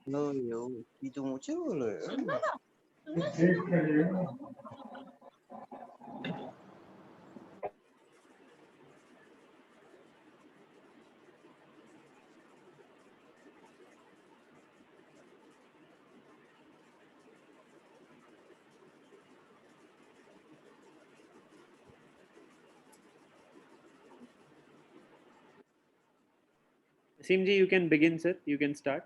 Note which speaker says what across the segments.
Speaker 1: No, yo, itu mucho boleh.
Speaker 2: Asimji, you can begin, sir. You can start.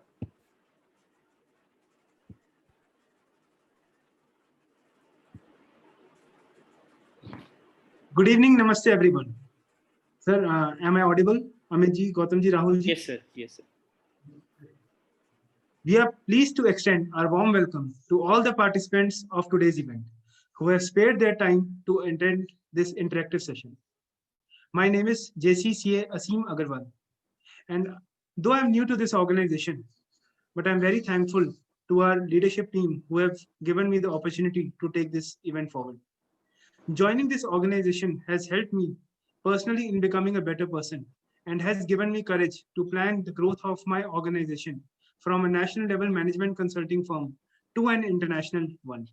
Speaker 3: Good evening, namaste everyone. Sir, am I audible? Amit ji, Gautam ji, Rahul ji.
Speaker 2: Yes, sir. Yes, sir.
Speaker 3: We are pleased to extend our warm welcome to all the participants of today's event who have spared their time to attend this interactive session. My name is JCCA Asim Agarwal, and though I'm new to this organization, but I'm very thankful to our leadership team who have given me the opportunity to take this event forward. Joining this organization has helped me personally in becoming a better person and has given me courage to plan the growth of my organization from a national level management consulting firm to an international one.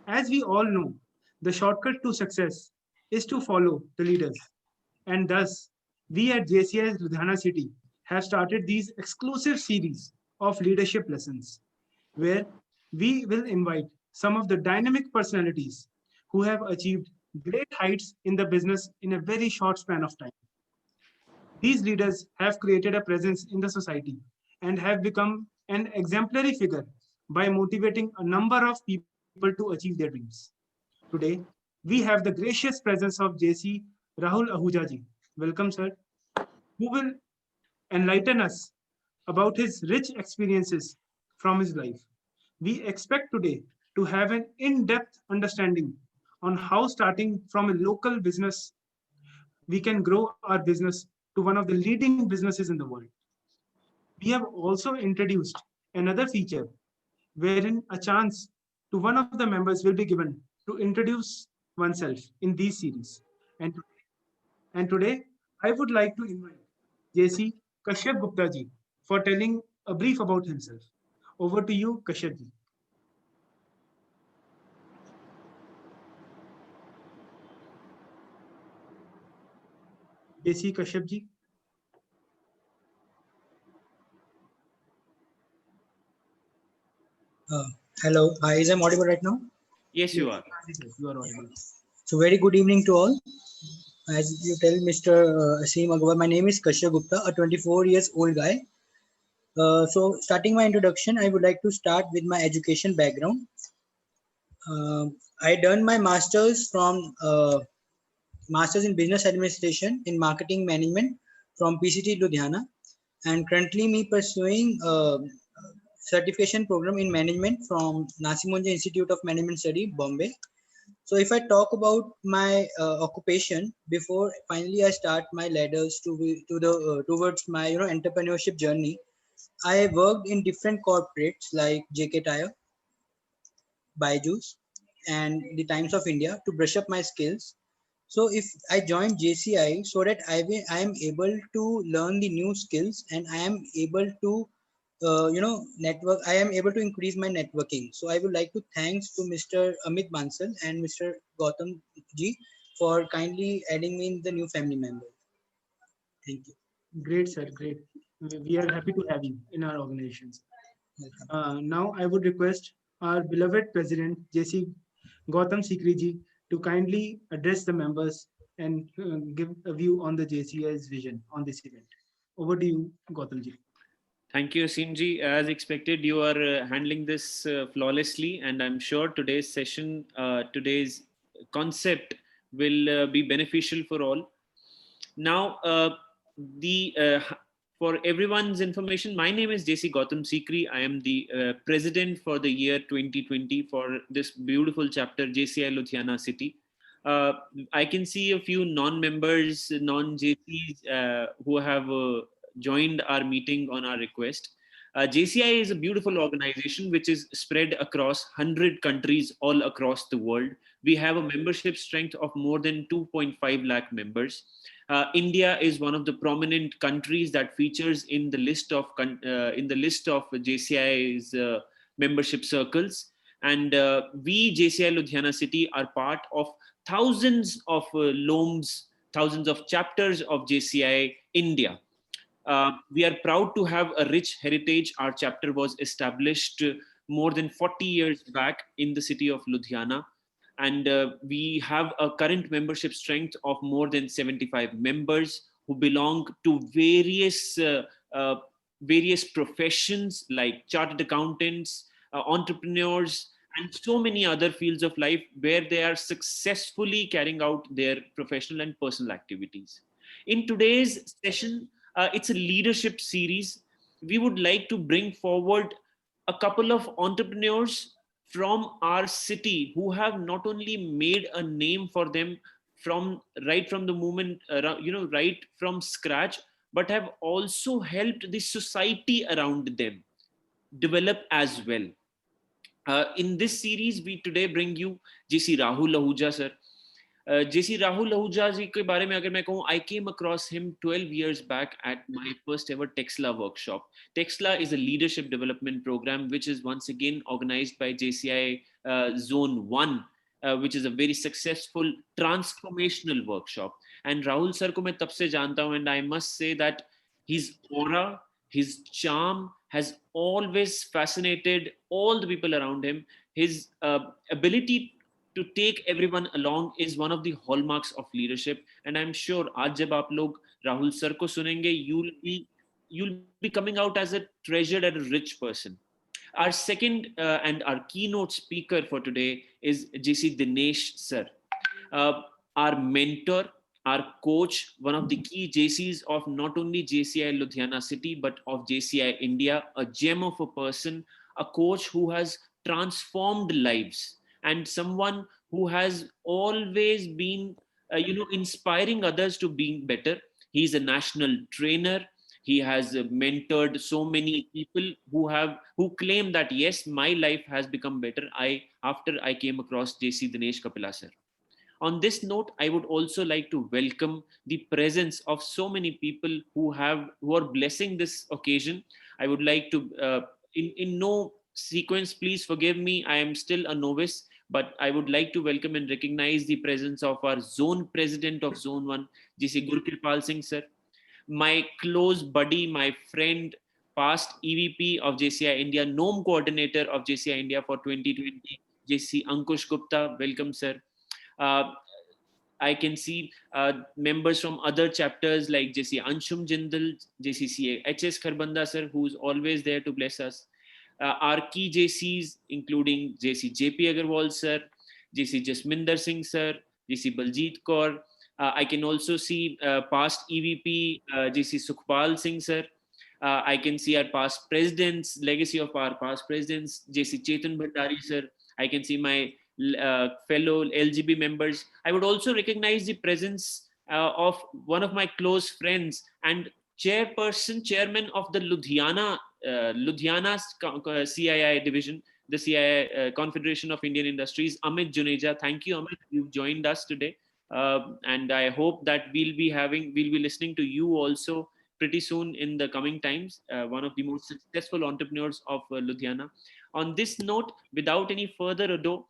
Speaker 3: As we all know, the shortcut to success is to follow the leaders. And thus, we at JCI Ludhiana City have started these exclusive series of leadership lessons where we will invite some of the dynamic personalities who have achieved great heights in the business in a very short span of time. These leaders have created a presence in the society and have become an exemplary figure by motivating a number of people to achieve their dreams. Today, we have the gracious presence of JC Rahul Ahuja ji. Welcome, sir, who will enlighten us about his rich experiences from his life. We expect today to have an in depth understanding on how, starting from a local business, we can grow our business to one of the leading businesses in the world. We have also introduced another feature wherein a chance to one of the members will be given to introduce oneself in these series. And today, I would like to invite JC Kashyap Gupta ji for telling a brief about himself. Over to you, Kashyap ji. JC Kashyap ji.
Speaker 4: Hello, is I audible right now?
Speaker 2: Yes, you are.
Speaker 3: You are audible.
Speaker 4: So very good evening to all. As you tell Mr. Asim Agarwal, my name is Kashyap Gupta, a 24 years old guy. So starting my introduction, I would like to start with my education background. I done my masters from Masters in Business Administration in Marketing Management from PCT Ludhiana, and currently me pursuing certification program in management from Nasimunja Institute of Management Study, Bombay. So if I talk about my occupation before finally I start my ladders towards my entrepreneurship journey, I worked in different corporates like JK Tire, Byju's, and the Times of India to brush up my skills. So if I joined JCI so that I am able to learn the new skills and I am able to network. I am able to increase my networking. So I would like to thanks to Mr. Amit Bansal and Mr. Gautam ji for kindly adding me in the new family member. Thank you.
Speaker 3: Great, sir. Great. We are happy to have you in our organizations. Now, I would request our beloved President, JC Gautam Sikri ji, to kindly address the members and give a view on the JCI's vision on this event. Over to you, Gautam ji.
Speaker 2: Thank you, Asimji. As expected, you are handling this flawlessly, and I'm sure today's session, today's concept will be beneficial for all. Now, for everyone's information, my name is JC Gautam Sikri. I am the president for the year 2020 for this beautiful chapter, JCI Ludhiana City. I can see a few non-members, non-JCs who have joined our meeting on our request. JCI is a beautiful organization which is spread across 100 countries all across the world. We have a membership strength of more than 2.5 lakh members. India is one of the prominent countries that features in the list of JCI's membership circles, and we JCI Ludhiana City are part of thousands of LOMs, thousands of chapters of JCI India. We are proud to have a rich heritage. Our chapter was established more than 40 years back in the city of Ludhiana. And we have a current membership strength of more than 75 members who belong to various professions like chartered accountants, entrepreneurs, and so many other fields of life where they are successfully carrying out their professional and personal activities. In today's session, it's a leadership series. We would like to bring forward a couple of entrepreneurs from our city who have not only made a name for them right from the moment, right from scratch, but have also helped the society around them develop as well. In this series, we today bring you JC Rahul Ahuja, sir. JC Rahul Ahuja ji के बारे में अगर मैं कहूँ, I came across him 12 years back at my first ever Texla workshop. Texla is a leadership development program which is once again organized by JCI Zone 1, which is a very successful transformational workshop. And Rahul sir को मैं तब से जानता हूँ, and I must say that his aura, his charm has always fascinated all the people around him. His ability to take everyone along is one of the hallmarks of leadership. And I'm sure आज जब आप लोग Rahul sir को सुनेंगे, you'll be coming out as a treasured and a rich person. Our second and our keynote speaker for today is JC Dinesh sir, our mentor, our coach, one of the key JCs of not only JCI Ludhiana City, but of JCI India, a gem of a person, a coach who has transformed lives, and someone who has always been, inspiring others to being better. He's a national trainer. He has mentored so many people who claim that yes, my life has become better after I came across JC Dinesh Kapila sir. On this note, I would also like to welcome the presence of so many people who are blessing this occasion. I would like to, in no sequence, please forgive me, I am still a novice, but I would like to welcome and recognize the presence of our zone president of Zone 1, JC Gurkirpal Singh sir, my close buddy, my friend, past EVP of JCI India, NOM coordinator of JCI India for 2020, JC Ankush Gupta, welcome sir. I can see members from other chapters like JC Anshum Jindal, JCCA HS Kharbanda sir, who's always there to bless us. Our key JCs, including JC JP Agarwal sir, JC Jasminder Singh sir, JC Baljeet Kaur. I can also see past EVP JC Sukhpal Singh sir. I can see our past presidents, legacy of our past presidents, JC Chetan Bhandari sir. I can see my fellow LGB members. I would also recognize the presence of one of my close friends and chairman of the Ludhiana's CII division, the CII Confederation of Indian Industries, Amit Juneja. Thank you, Amit. You've joined us today. And I hope that we'll be listening to you also pretty soon in the coming times, one of the most successful entrepreneurs of Ludhiana. On this note, without any further ado,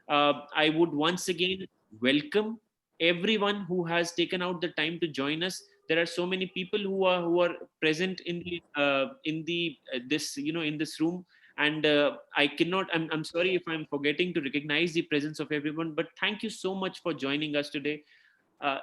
Speaker 2: I would once again welcome everyone who has taken out the time to join us. There are so many people who are present in this room, and I'm sorry if I'm forgetting to recognize the presence of everyone, but thank you so much for joining us today.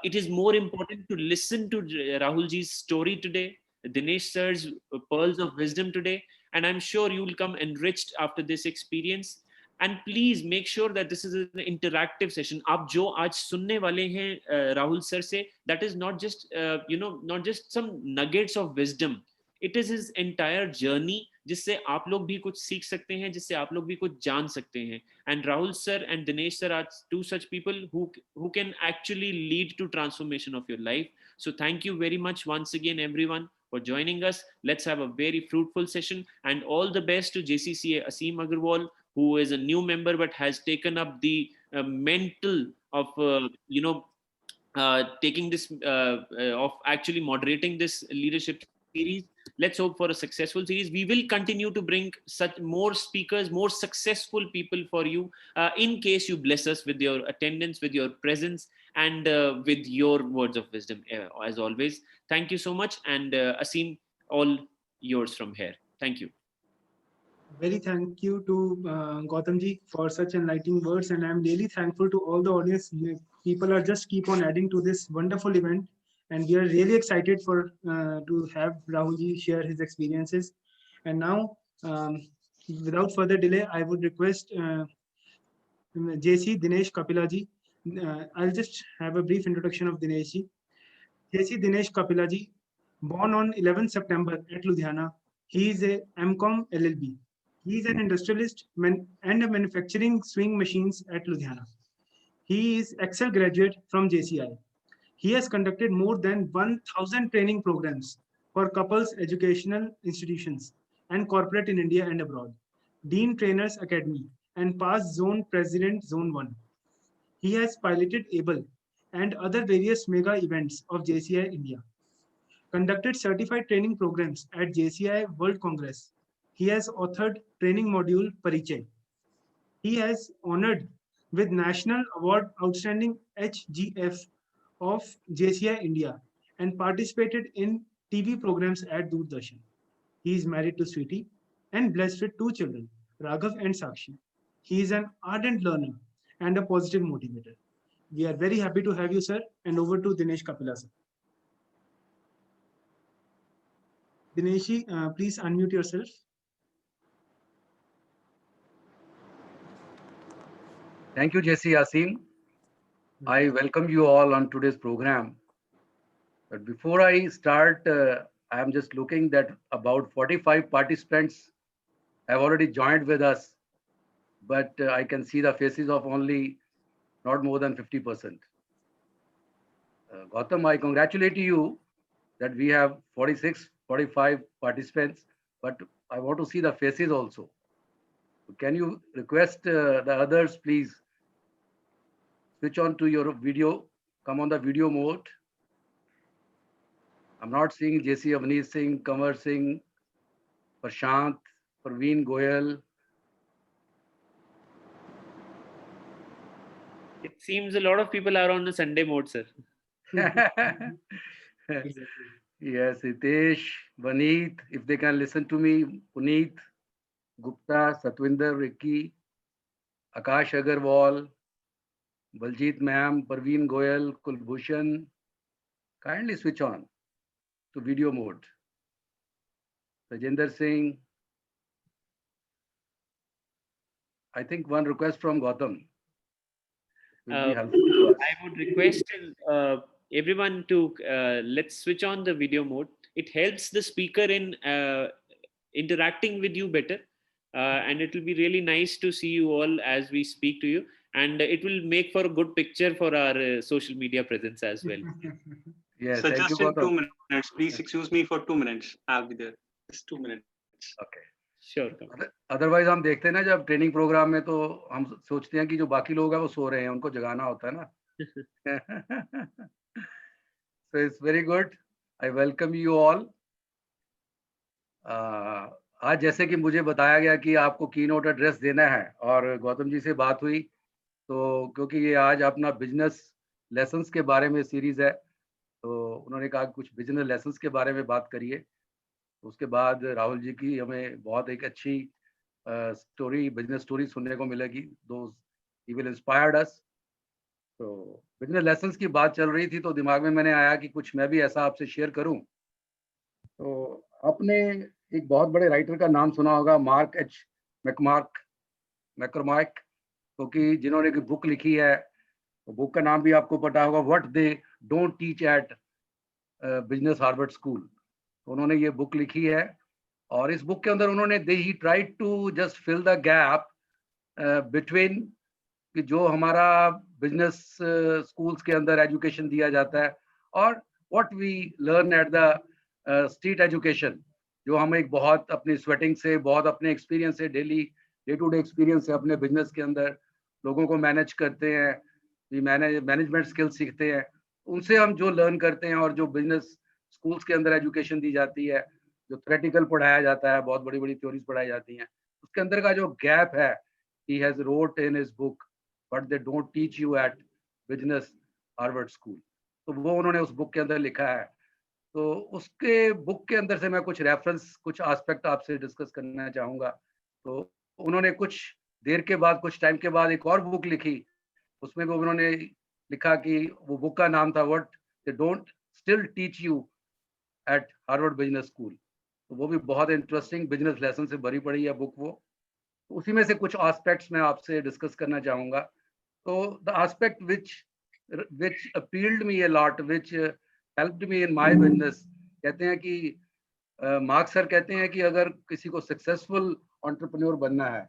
Speaker 2: It is more important to listen to Rahulji's story today, Dinesh sir's pearls of wisdom today, and I'm sure you will come enriched after this experience. And please make sure that this is an interactive session. आप जो आज सुनने वाले हैं Rahul sir से, that is not just not just some nuggets of wisdom. It is his entire journey, जिससे आप लोग भी कुछ सीख सकते हैं, जिससे आप लोग भी कुछ जान सकते हैं. And Rahul sir and Dinesh sir are two such people who can actually lead to transformation of your life. So thank you very much once again, everyone, for joining us. Let's have a very fruitful session, and all the best to JCCA Asim Agarwal, who is a new member but has taken up the mantle of taking this of actually moderating this leadership series. Let's hope for a successful series. We will continue to bring such more speakers, more successful people for you, in case you bless us with your attendance, with your presence, and with your words of wisdom, as always. Thank you so much. And Asim, all yours from here. Thank you.
Speaker 3: Very thank you to Gautam ji for such enlightening words, and I'm really thankful to all the audience. People are just keep on adding to this wonderful event, and we are really excited for to have Rahul ji share his experiences. And now, without further delay, I would request JC Dinesh Kapila ji. I'll just have a brief introduction of Dinesh ji. JC Dinesh Kapila ji, born on 11 September at Ludhiana. He is a MCOM LLB. He is an industrialist and a manufacturing swing machines at Ludhiana. He is Excel graduate from JCI. He has conducted more than 1,000 training programs for couples educational institutions and corporate in India and abroad, Dean Trainers Academy, and past Zone President Zone 1. He has piloted ABLE and other various mega events of JCI India, conducted certified training programs at JCI World Congress. He has authored training module Parichay. He has honored with National Award Outstanding HGF of JCI India and participated in TV programs at Doordarshan. He is married to Sweetie and blessed with 2 children, Raghav and Sakshi. He is an ardent learner and a positive motivator. We are very happy to have you, sir, and over to Dinesh Kapila, sir. Dinesh, please unmute yourself.
Speaker 5: Thank you, Jesse Asim. I welcome you all on today's program. But before I start, I am just looking that about 45 participants have already joined with us, but I can see the faces of only not more than 50%. Gautam, I congratulate you that we have 46, 45 participants, but I want to see the faces also. Can you request the others, please? Switch on to your video, come on the video mode. I'm not seeing JC Avneet Singh, Kanwar Singh, Prashant, Parveen Goyal.
Speaker 2: It seems a lot of people are on the Sunday mode, sir.
Speaker 5: Yes, Hitesh, Vaneet, if they can listen to me, Puneet, Gupta, Satwinder, Ricky, Akash Agarwal, Baljit Ma'am, Parveen Goyal, Kulbhushan, kindly switch on to video mode. Rajendra Singh. I think one request from Gautam will be helpful to us.
Speaker 2: I would request everyone to let's switch on the video mode. It helps the speaker in interacting with you better, and it will be really nice to see you all as we speak to you, and it will make for a good picture for our social media presence as well.
Speaker 5: Yes,
Speaker 6: so
Speaker 5: thank
Speaker 6: just
Speaker 5: you,
Speaker 6: in 2
Speaker 5: Gautam.
Speaker 6: minutes, please excuse me for 2 minutes. I'll be there. Just 2 minutes.
Speaker 5: Okay.
Speaker 2: Sure.
Speaker 5: Otherwise हम देखते हैं ना जब training programme में तो हम सोचते हैं कि जो बाकी लोग हैं वो सो रहे हैं, उनको जगाना होता है ना. So it's very good. I welcome you all. आज जैसे कि मुझे बताया गया कि आपको कीनोट एड्रेस देना है और गौतम जी से बात हुई, तो क्योंकि ये आज अपना बिजनेस लेसन्स के बारे में सीरीज है, तो उन्होंने कहा कुछ बिजनेस लेसन्स के बारे में बात करिए. उसके बाद राहुल जी की हमें बहुत एक अच्छी स्टोरी, बिजनेस स्टोरी सुनने को मिलेगी. ही विल इंस्पायर्ड अस. तो बिजनेस लेसन्स की बात चल रही थी तो दिमाग में मैंने आया कि कुछ मैं भी ऐसा आपसे शेयर करूं. तो आपने एक बहुत बड़े राइटर का नाम सुना होगा, मार्क एच मैककॉर्माक, क्योंकि जिन्होंने एक बुक लिखी है, तो बुक का नाम भी आपको पता होगा, what they don't teach at business Harvard school. उन्होंने ये बुक लिखी है और इस बुक के अंदर उन्होंने ही tried to just fill the gap between कि जो हमारा बिजनेस स्कूल्स के अंदर एजुकेशन दिया जाता है और what we learn at the street education, जो हम एक बहुत अपनी स्वेटिंग से, बहुत अपने एक्सपीरियंस से, daily day to day experience से अपने बिजनेस के अंदर लोगों को मैनेज करते हैं, मैनेजमेंट स्किल्स सीखते हैं. उनसे हम जो लर्न करते हैं और जो बिजनेस स्कूल्स के अंदर एजुकेशन दी जाती है, जो थ्योरेटिकल पढ़ाया जाता है, बहुत बड़ी बड़ी थ्योरीज पढ़ाई जाती हैं, उसके अंदर का जो गैप है, he has wrote in his book but they don't teach you at business Harvard school. तो वो उन्होंने उस बुक के अंदर लिखा है। तो उसके बुक के अंदर से मैं कुछ रेफरेंस, कुछ एस्पेक्ट आपसे डिस्कस करना चाहूँगा। तो उन्होंने कुछ देर के बाद, कुछ टाइम के बाद एक और बुक लिखी, उसमें भी उन्होंने लिखा कि वो बुक का नाम था what they don't still teach you eight Harvard business school. तो वो भी बहुत इंटरेस्टिंग बिजनेस लेसन से भरी पड़ी है बुक वो। तो उसी में से कुछ एस्पेक्ट्स मैं आपसे डिस्कस करना चाहूँगा। तो the aspect which appealed me a lot, which helped me in my business, कहते हैं कि मार्क सर कहते हैं कि अगर किसी को सक्सेसफुल एंटरप्रेन्योर बनना है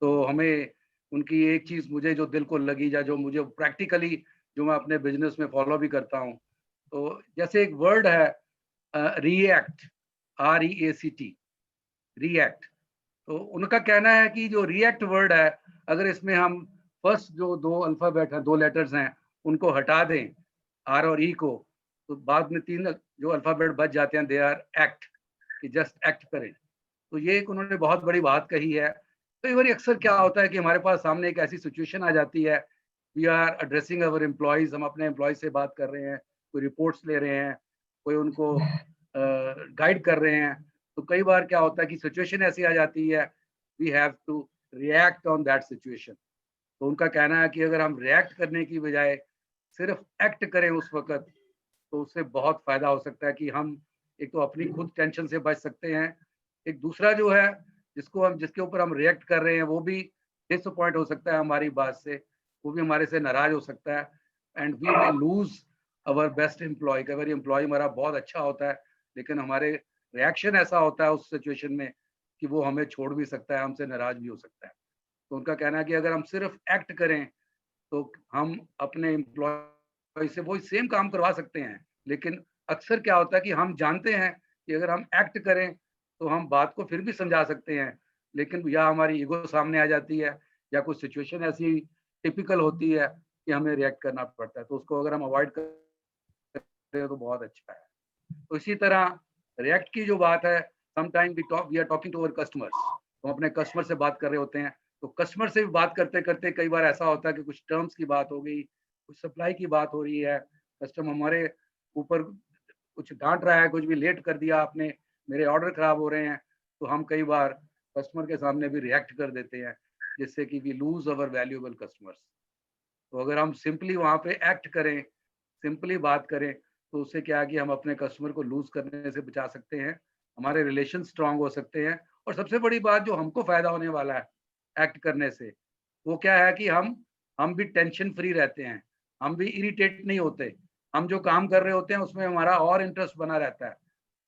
Speaker 5: तो हमें उनकी एक चीज मुझे जो दिल को लगी, या जो मुझे प्रैक्टिकली जो मैं अपने बिजनेस में फॉलो भी करता हूँ, तो जैसे एक वर्ड है रिएक्ट, REACT, रिएक्ट। तो उनका कहना है कि जो रिएक्ट वर्ड है, अगर इसमें हम फर्स्ट जो दो अल्फाबेट हैं, दो लेटर्स हैं, उनको हटा दें, R और E को, तो बाद में तीन जो अल्फाबेट बच जाते हैं, दे आर एक्ट, कि जस्ट एक्ट करें। तो ये एक उन्होंने बहुत बड़ी बात कही है। कई बार अक्सर क्या होता है कि हमारे पास सामने एक ऐसी सिचुएशन आ जाती है, we are addressing our employees, हम अपने एम्प्लॉयज से बात कर रहे हैं, कोई रिपोर्ट्स ले रहे हैं, कोई उनको गाइड कर रहे हैं। तो कई बार क्या होता है कि सिचुएशन ऐसी आ जाती है, we have to react on that situation. तो उनका कहना है कि अगर हम रिएक्ट करने की बजाय सिर्फ एक्ट करें उस वक्त, तो उससे बहुत फायदा हो सकता है कि हम एक तो अपनी खुद टेंशन से बच सकते हैं, एक दूसरा जो है जिसके ऊपर हम रिएक्ट कर रहे हैं वो भी डिसअपॉइंट हो सकता है हमारी बात से, वो भी हमारे से नाराज हो सकता है, and we will lose our best employee. कई बार एम्प्लॉय हमारा बहुत अच्छा होता है, लेकिन हमारे रिएक्शन ऐसा होता है उस सिचुएशन में कि वो हमें छोड़ भी सकता है, हमसे नाराज भी हो सकता है। तो उनका कहना है कि अगर हम सिर्फ एक्ट करें तो हम अपने एम्प्लॉय से वही सेम काम करवा सकते हैं, लेकिन अक्सर क्या होता है कि हम जानते हैं कि अगर हम एक्ट करें तो हम बात को फिर भी समझा सकते हैं, लेकिन या हमारी ईगो सामने आ जाती है, या कुछ सिचुएशन ऐसी टिपिकल होती है कि हमें रिएक्ट करना पड़ता है। तो उसको अगर हम अवॉइड करें तो बहुत अच्छा है। तो इसी तरह रिएक्ट की जो बात है, sometime we are talking to our customers, तो अपने कस्टमर से बात कर रहे होते हैं, तो कस्टमर से भी बात करते करते कई बार ऐसा होता है कि कुछ टर्म्स की बात हो गई, कुछ सप्लाई की बात हो रही है, कस्टमर हमारे ऊपर कुछ डांट रहा है, कुछ भी लेट कर दिया आपने, मेरे ऑर्डर खराब हो रहे हैं, तो हम कई बार कस्टमर के सामने भी रिएक्ट कर देते हैं, जिससे कि we lose our valuable customers. तो अगर हम सिंपली वहाँ पे एक्ट करें, सिंपली बात करें, तो उससे क्या है कि हम अपने कस्टमर को लूज करने से बचा सकते हैं, हमारे रिलेशन स्ट्रांग हो सकते हैं, और सबसे बड़ी बात जो हमको फायदा होने वाला है एक्ट करने से, वो क्या है कि हम भी टेंशन फ्री रहते हैं, हम भी इरिटेट नहीं होते, हम जो काम कर रहे होते हैं उसमें हमारा और इंटरेस्ट बना रहता है,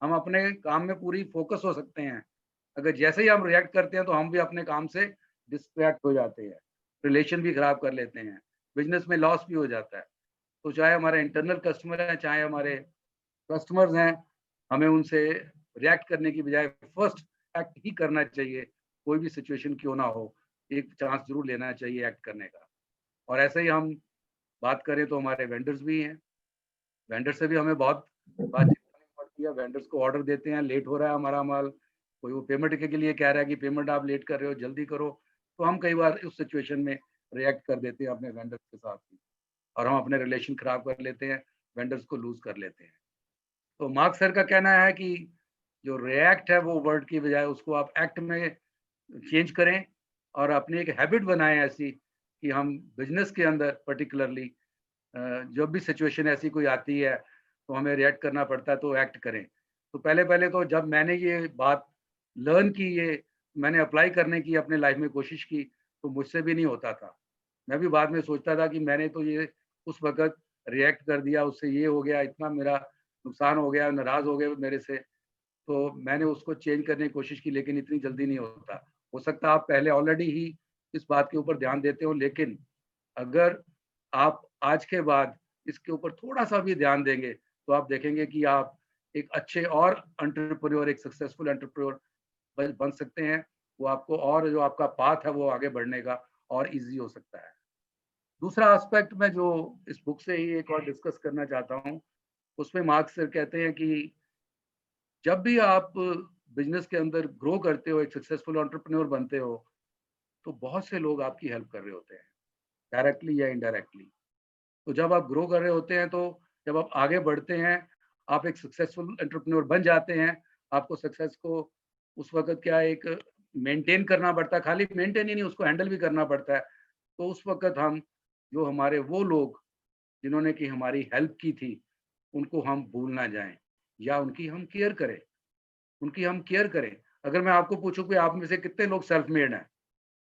Speaker 5: हम अपने काम में पूरी फोकस हो सकते हैं। अगर जैसे ही हम रिएक्ट करते हैं तो हम भी अपने काम से डिस्ट्रैक्ट हो जाते हैं, रिलेशन भी खराब कर लेते हैं, बिजनेस में लॉस भी हो जाता है। तो चाहे हमारे इंटरनल कस्टमर हैं, चाहे हमारे कस्टमर्स हैं, हमें उनसे रिएक्ट करने की बजाय फर्स्ट एक्ट ही करना चाहिए, कोई भी सिचुएशन क्यों ना हो, एक चांस जरूर लेना चाहिए एक्ट करने का। और ऐसे ही हम बात करें तो हमारे वेंडर्स भी हैं, वेंडर से भी हमें बहुत बातचीत करनी पड़ती है, वेंडर्स को ऑर्डर देते हैं, लेट हो रहा है हमारा माल, कोई वो पेमेंट के लिए कह रहा है कि पेमेंट आप लेट कर रहे हो, जल्दी करो, तो हम कई बार उस सिचुएशन में रिएक्ट कर देते हैं अपने वेंडर्स के साथ ही, और हम अपने रिलेशन खराब कर लेते हैं, वेंडर्स को लूज कर लेते हैं। तो मार्क सर का कहना है कि जो रिएक्ट है वो वर्ड की बजाय उसको आप एक्ट में चेंज करें, और अपनी एक हैबिट बनाएं ऐसी कि हम बिजनेस के अंदर पर्टिकुलरली जब भी सिचुएशन ऐसी कोई आती है तो हमें रिएक्ट करना पड़ता है, तो एक्ट करें। तो पहले पहले तो जब मैंने ये बात लर्न की, ये मैंने अप्लाई करने की अपने लाइफ में कोशिश की, तो मुझसे भी नहीं होता था। मैं भी बाद में सोचता था कि मैंने तो ये उस वक़्त रिएक्ट कर दिया, उससे ये हो गया, इतना मेरा नुकसान हो गया, नाराज़ हो गए मेरे से। तो मैंने उसको चेंज करने की कोशिश की, लेकिन इतनी जल्दी नहीं होता। हो सकता है आप पहले ऑलरेडी ही इस बात के ऊपर ध्यान देते हो, लेकिन अगर आप आज के बाद इसके ऊपर थोड़ा-सा भी ध्यान देंगे, तो आप देखेंगे कि आप एक अच्छे और एंटरप्रेन्योर, एक सक्सेसफुल एंटरप्रेन्योर बन सकते हैं। वो आपको और जो आपका पाथ है वो आगे बढ़ने का और ईज़ी हो सकता है। दूसरा एस्पेक्ट मैं जो इस बुक से ही एक और डिस्कस करना चाहता हूँ, उसमें मार्क्स सर कहते हैं कि जब भी आप बिजनेस के अंदर ग्रो करते हो, एक सक्सेसफुल एंटरप्रेन्योर बनते हो, तो बहुत से लोग आपकी हेल्प कर रहे होते हैं, डायरेक्टली या इनडायरेक्टली। तो जब आप ग्रो कर रहे होते हैं, तो जब आप आगे बढ़ते हैं, आप एक सक्सेसफुल एंटरप्रेन्योर बन जाते हैं, आपको सक्सेस को उस वक़्त क्या एक मेंटेन करना पड़ता है, खाली मेंटेन ही नहीं, उसको हैंडल भी करना पड़ता है। तो उस वक़्त हम जो हमारे वो लोग जिन्होंने कि हमारी हेल्प की थी, उनको हम भूल ना जाएँ या उनकी हम केयर करें, उनकी हम केयर करें। अगर मैं आपको पूछूँ कि आप में से कितने लोग सेल्फ मेड हैं?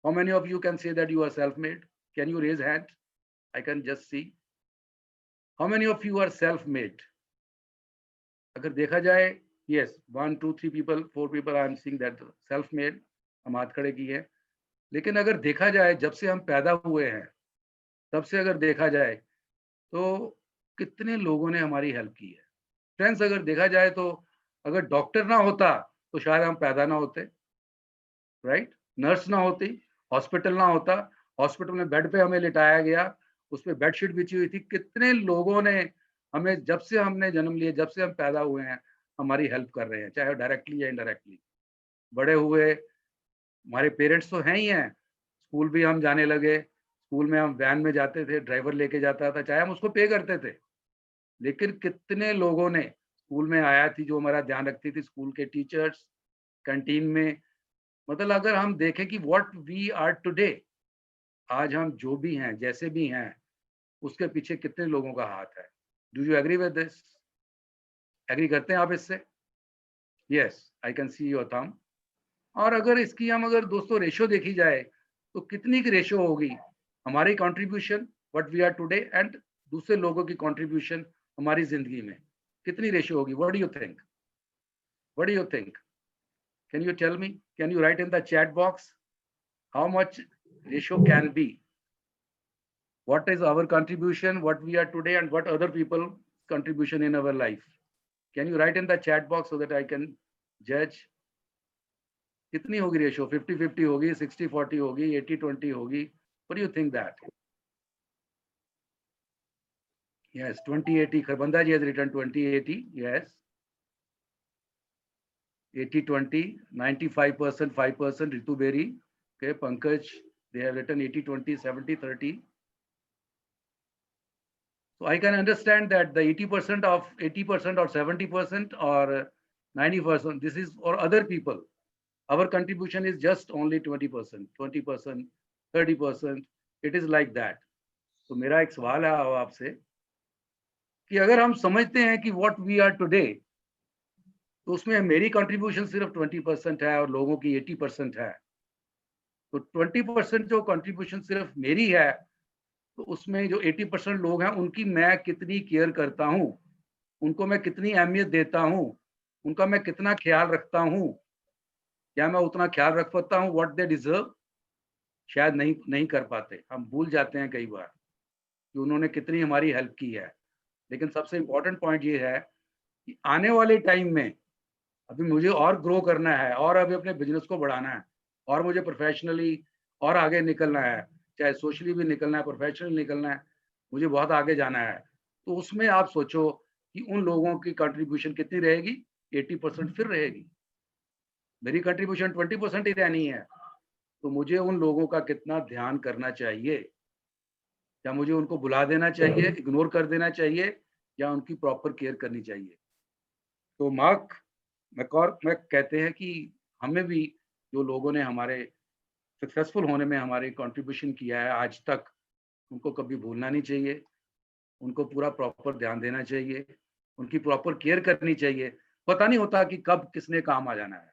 Speaker 5: How many of you can say that you are self made? Can you raise hand? I can just see. How many of you are self-made? अगर देखा जाए, yes, 1, 2, 3 people, 4 people I am seeing that self-made, हम हाथ खड़े किए हैं। लेकिन अगर देखा जाए, जब से हम पैदा हुए हैं, तब से अगर देखा जाए, तो कितने लोगों ने हमारी हेल्प की है। फ्रेंड्स, अगर देखा जाए तो अगर डॉक्टर ना होता, तो शायद हम पैदा ना होते, राइट? नर्स ना होती, हॉस्पिटल ना होता, हॉस्पिटल में बेड पे हमें लिटाया गया, उस पे बेडशीट बिछी हुई थी। कितने लोगों ने हमें, जब से हमने जन्म लिया, जब से हम पैदा हुए हैं, हमारी हेल्प कर रहे हैं, चाहे डायरेक्टली या इनडायरेक्टली। बड़े हुए, हमारे पेरेंट्स तो हैं ही हैं, स्कूल भी हम जाने लगे, स्कूल में हम वैन में जाते थे, ड्राइवर लेके जाता था, चाहे हम उसको पे करते थे। लेकिन कितने लोगों ने स्कूल में आया थी, जो हमारा ध्यान रखती थी, स्कूल के टीचर्स, कैंटीन में। मतलब अगर हम देखें कि व्हाट वी आर टुडे, आज हम जो भी हैं, जैसे भी हैं, उसके पीछे कितने लोगों का हाथ है। Do you agree with this? Agree करते हैं आप इससे? Yes, I can see your thumb. और अगर इसकी हम अगर दोस्तों रेशो देखी जाए, तो कितनी की रेशो होगी हमारी contribution what we are today and दूसरे लोगों की कंट्रीब्यूशन हमारी जिंदगी में, कितनी रेशो होगी? What do you think? What do you think? Can you tell me? Can you write in the chat box how much ratio can be? What is our contribution, what we are today, and what other people contribution in our life? Can you write in the chat box so that I can judge? कितनी होगी ratio? 50-50 होगी, 60-40 होगी, 80-20 होगी? What do you think that? Yes, 20-80. Kharbanda ji has written 20-80. Yes. 80-20, 95%, 5%. Ritu Beri. Okay, Pankaj, they have written 80-20, 70-30. So I can understand that the 80% or 70% or 90%, this is for other people. Our contribution is just only 20%, 20%, 30%. It is like that. तो मेरा एक सवाल है आपसे कि अगर हम समझते हैं कि what we are today, तो उसमें मेरी कंट्रीब्यूशन सिर्फ 20% है और लोगों की 80% है। तो 20% जो कंट्रीब्यूशन सिर्फ मेरी है, तो उसमें जो 80% लोग हैं, उनकी मैं कितनी केयर करता हूँ, उनको मैं कितनी अहमियत देता हूँ, उनका मैं कितना ख्याल रखता हूँ, क्या मैं उतना ख्याल रख पाता हूँ व्हाट दे डिजर्व? शायद नहीं कर पाते। हम भूल जाते हैं कई बार कि उन्होंने कितनी हमारी हेल्प की है। लेकिन सबसे इम्पोर्टेंट पॉइंट ये है कि आने वाले टाइम में अभी मुझे और ग्रो करना है और अभी अपने बिजनेस को बढ़ाना है और मुझे प्रोफेशनली और आगे निकलना है, चाहे सोशली भी निकलना है, प्रोफेशनली निकलना है, मुझे बहुत आगे जाना है। तो उसमें आप सोचो कि उन लोगों की कंट्रीब्यूशन कितनी रहेगी? 80% फिर रहेगी। मेरी कंट्रीब्यूशन 20% ही रहनी है। तो मुझे उन लोगों का कितना ध्यान करना चाहिए? क्या मुझे उनको बुला देना चाहिए, इग्नोर कर देना चाहिए, या उनकी प्रॉपर केयर करनी चाहिए? तो मार्क मैं कहते हैं कि हमें भी जो लोगों ने हमारे सक्सेसफुल होने में हमारे कंट्रीब्यूशन किया है आज तक, उनको कभी भूलना नहीं चाहिए, उनको पूरा प्रॉपर ध्यान देना चाहिए, उनकी प्रॉपर केयर करनी चाहिए। पता नहीं होता कि कब किसने काम आ जाना है,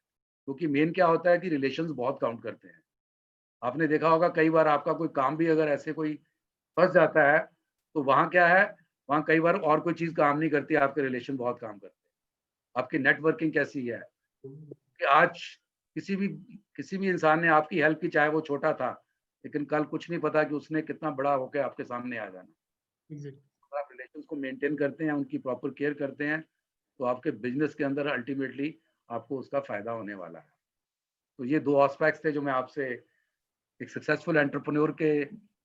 Speaker 5: क्योंकि मेन क्या होता है कि रिलेशंस बहुत काउंट करते हैं। आपने देखा होगा कई बार आपका कोई काम भी अगर ऐसे कोई फंस जाता है, तो वहाँ क्या है, वहाँ कई बार और कोई चीज़ काम नहीं करती, आपके रिलेशन बहुत काम करते हैं। आपकी नेटवर्किंग कैसी है कि आज किसी भी इंसान ने आपकी हेल्प की, चाहे वो छोटा था, लेकिन कल कुछ नहीं पता कि उसने कितना बड़ा होकर आपके सामने आ जाना। अगर आप रिलेशंस को मेंटेन करते हैं, उनकी प्रॉपर केयर करते हैं, तो आपके बिजनेस के अंदर अल्टीमेटली आपको उसका फायदा होने वाला है। तो ये 2 एस्पेक्ट्स थे जो मैं आपसे एक सक्सेसफुल एंटरप्रेन्योर के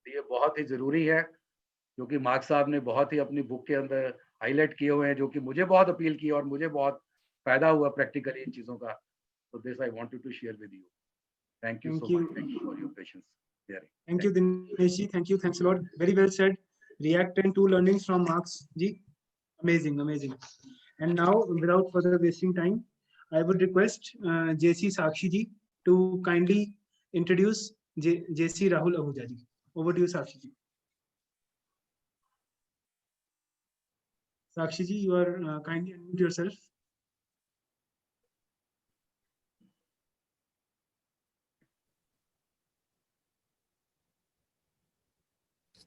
Speaker 5: ये बहुत ही ज़रूरी है, क्योंकि मार्क साहब ने बहुत ही अपनी बुक के अंदर हाईलाइट किए हुए हैं, जो कि मुझे बहुत अपील की और मुझे बहुत फ़ायदा हुआ प्रैक्टिकली इन चीज़ों का। So this I wanted to share with you. Thank you so much. Thank you for your patience. Hearing.
Speaker 3: Thank you, Dinesh ji. Thank you. Thanks a lot. Very well said. React and two learnings from Marks ji. Amazing, amazing. And now, without further wasting time, I would request JC Sakshi ji to kindly introduce JC Rahul Ahuja ji. Over to you, Sakshi ji. Sakshi ji, you are kindly unmute yourself.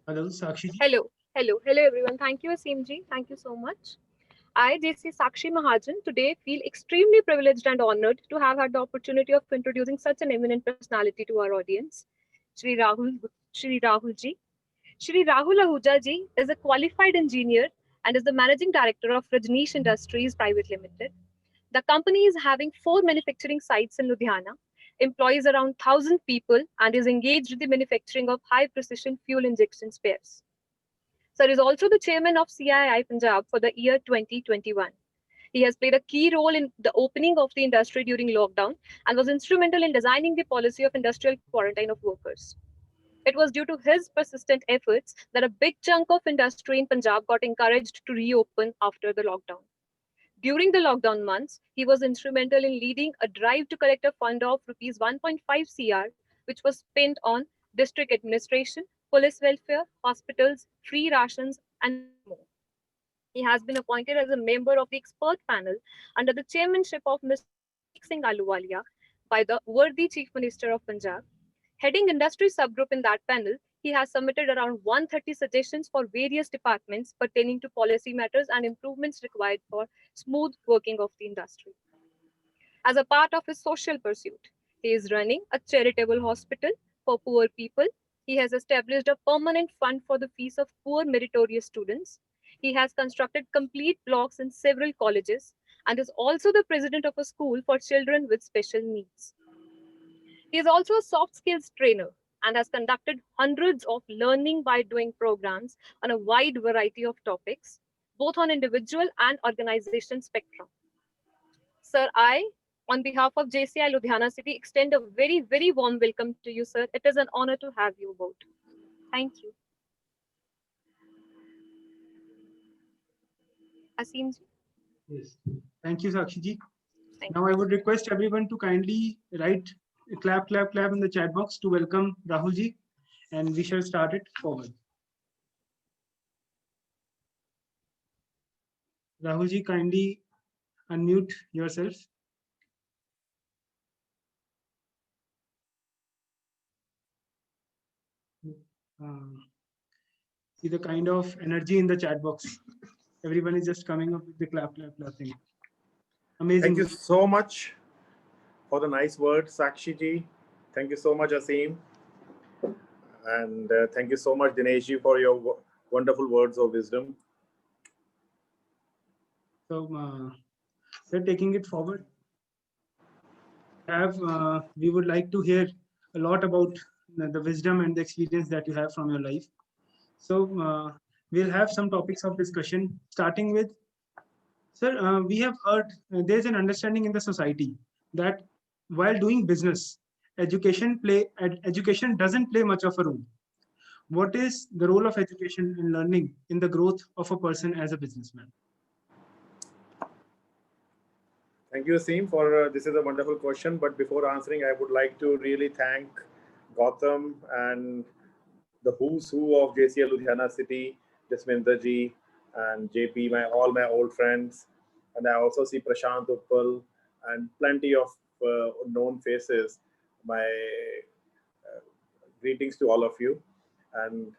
Speaker 3: Hello, Sakshi ji.
Speaker 7: Hello everyone. Thank you, Aseem ji. Thank you so much. I, JC Sakshi Mahajan, today feel extremely privileged and honored to have had the opportunity of introducing such an eminent personality to our audience, Shri Rahul ji. Shri Rahul Ahuja ji is a qualified engineer and is the managing director of Rajneesh Industries Private Limited. The company is having 4 manufacturing sites in Ludhiana, employs around 1,000 people, and is engaged in the manufacturing of high precision fuel injection spares. Sir is also the chairman of CII Punjab for the year 2021. He has played a key role in the opening of the industry during lockdown and was instrumental in designing the policy of industrial quarantine of workers. It was due to his persistent efforts that a big chunk of industry in Punjab got encouraged to reopen after the lockdown. During the lockdown months, he was instrumental in leading a drive to collect a fund of rupees 1.5 crore, which was spent on district administration, police welfare, hospitals, free rations, and more. He has been appointed as a member of the expert panel under the chairmanship of Mr. Prateek Singh Ahluwalia by the worthy Chief Minister of Punjab. Heading industry subgroup in that panel, he has submitted around 130 suggestions for various departments pertaining to policy matters and improvements required for smooth working of the industry. As a part of his social pursuit, he is running a charitable hospital for poor people. He has established a permanent fund for the fees of poor meritorious students. He has constructed complete blocks in several colleges and is also the president of a school for children with special needs. He is also a soft skills trainer and has conducted hundreds of learning by doing programs on a wide variety of topics, both on individual and organization spectrum. Sir, I, on behalf of JCI Ludhiana City, extend a very, very warm welcome to you, sir. It is an honor to have you both. Thank you. Aseem ji.
Speaker 3: Yes. Thank you, Sakshi ji.
Speaker 7: Thank
Speaker 3: Now I would request everyone to kindly write clap, clap, clap in the chat box to welcome Rahul ji, and we shall start it forward. Rahul ji, kindly unmute yourself. See the kind of energy in the chat box. Everyone is just coming up with the clap, clap, clap thing. Amazing.
Speaker 8: Thank you so much for the nice words, Sakshi ji. Thank you so much, Aseem. And thank you so much, Dinesh ji, for your wonderful words of wisdom.
Speaker 3: So, we're taking it forward. We would like to hear a lot about the wisdom and the experience that you have from your life. So, we'll have some topics of discussion, starting with, sir, we have heard there's an understanding in the society that while doing business, education doesn't play much of a role. What is the role of education and learning in the growth of a person as a businessman?
Speaker 8: Thank you, Aseem, for this is a wonderful question. But before answering, I would like to really thank Gautam and the who's who of JCI Ludhiana City, Jasminder ji and JP, all my old friends. And I also see Prashant Uppal and plenty of known faces. My greetings to all of you. And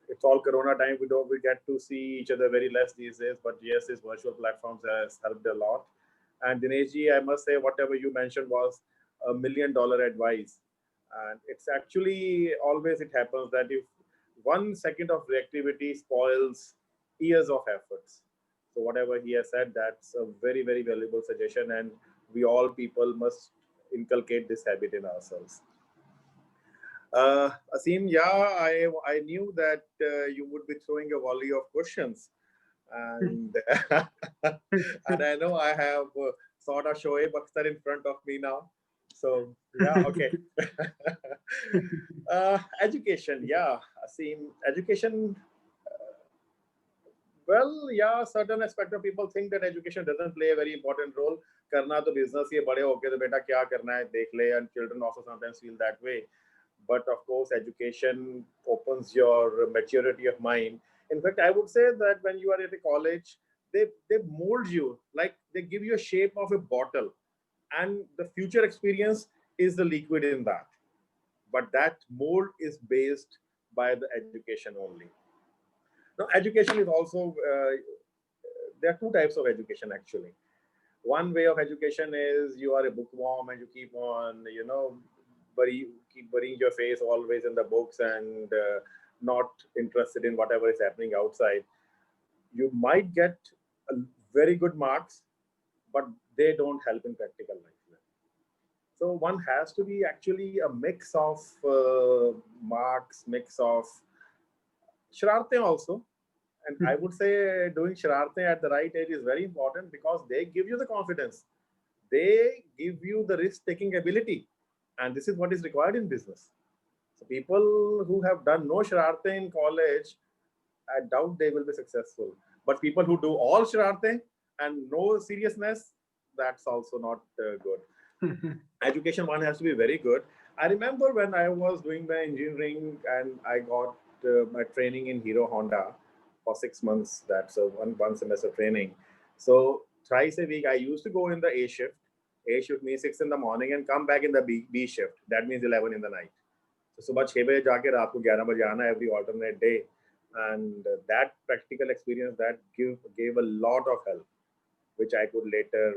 Speaker 8: it's all Corona time. We get to see each other very less these days. But yes, these virtual platforms has helped a lot. And Dinesh ji, I must say, whatever you mentioned was $1 million advice. And it's actually always it happens that if 1 second of reactivity spoils years of efforts. So whatever he has said, that's a very, very valuable suggestion. And we all people must inculcate this habit in ourselves. Asim, yeah, I knew that you would be throwing a volley of questions, and and I know I have sort of Shoaib Akhtar in front of me now. So yeah, okay. Education, yeah, Asim, education. Well, yeah, certain aspect of people think that education doesn't play a very important role. करना तो business ये बड़े होके तो बेटा क्या करना है देख ले, and children also sometimes feel that way. But of course, education opens your maturity of mind. In fact, I would say that when you are at a college, they mold you, like they give you a shape of a bottle, and the future experience is the liquid in that. But that mold is based by the education only. Now, education is also, there are two types of education actually. One way of education is you are a bookworm and you keep on, keep burying your face always in the books and not interested in whatever is happening outside. You might get very good marks, but they don't help in practical life. So one has to be actually a mix of marks, mix of shararte also. And I would say doing shararte at the right age is very important because they give you the confidence. They give you the risk-taking ability. And this is what is required in business. So people who have done no shararte in college, I doubt they will be successful. But people who do all shararte and no seriousness, that's also not good. Education one has to be very good. I remember when I was doing my engineering and I got my training in Hero Honda for 6 months. That's a one semester training. So thrice a week, I used to go in the A shift. A shift means 6 in the morning and come back in the B shift. That means 11 in the night. So सुबह 6 बजे जाके रात को 11 बजे आना every alternate day. And that practical experience that gave a lot of help, which I could later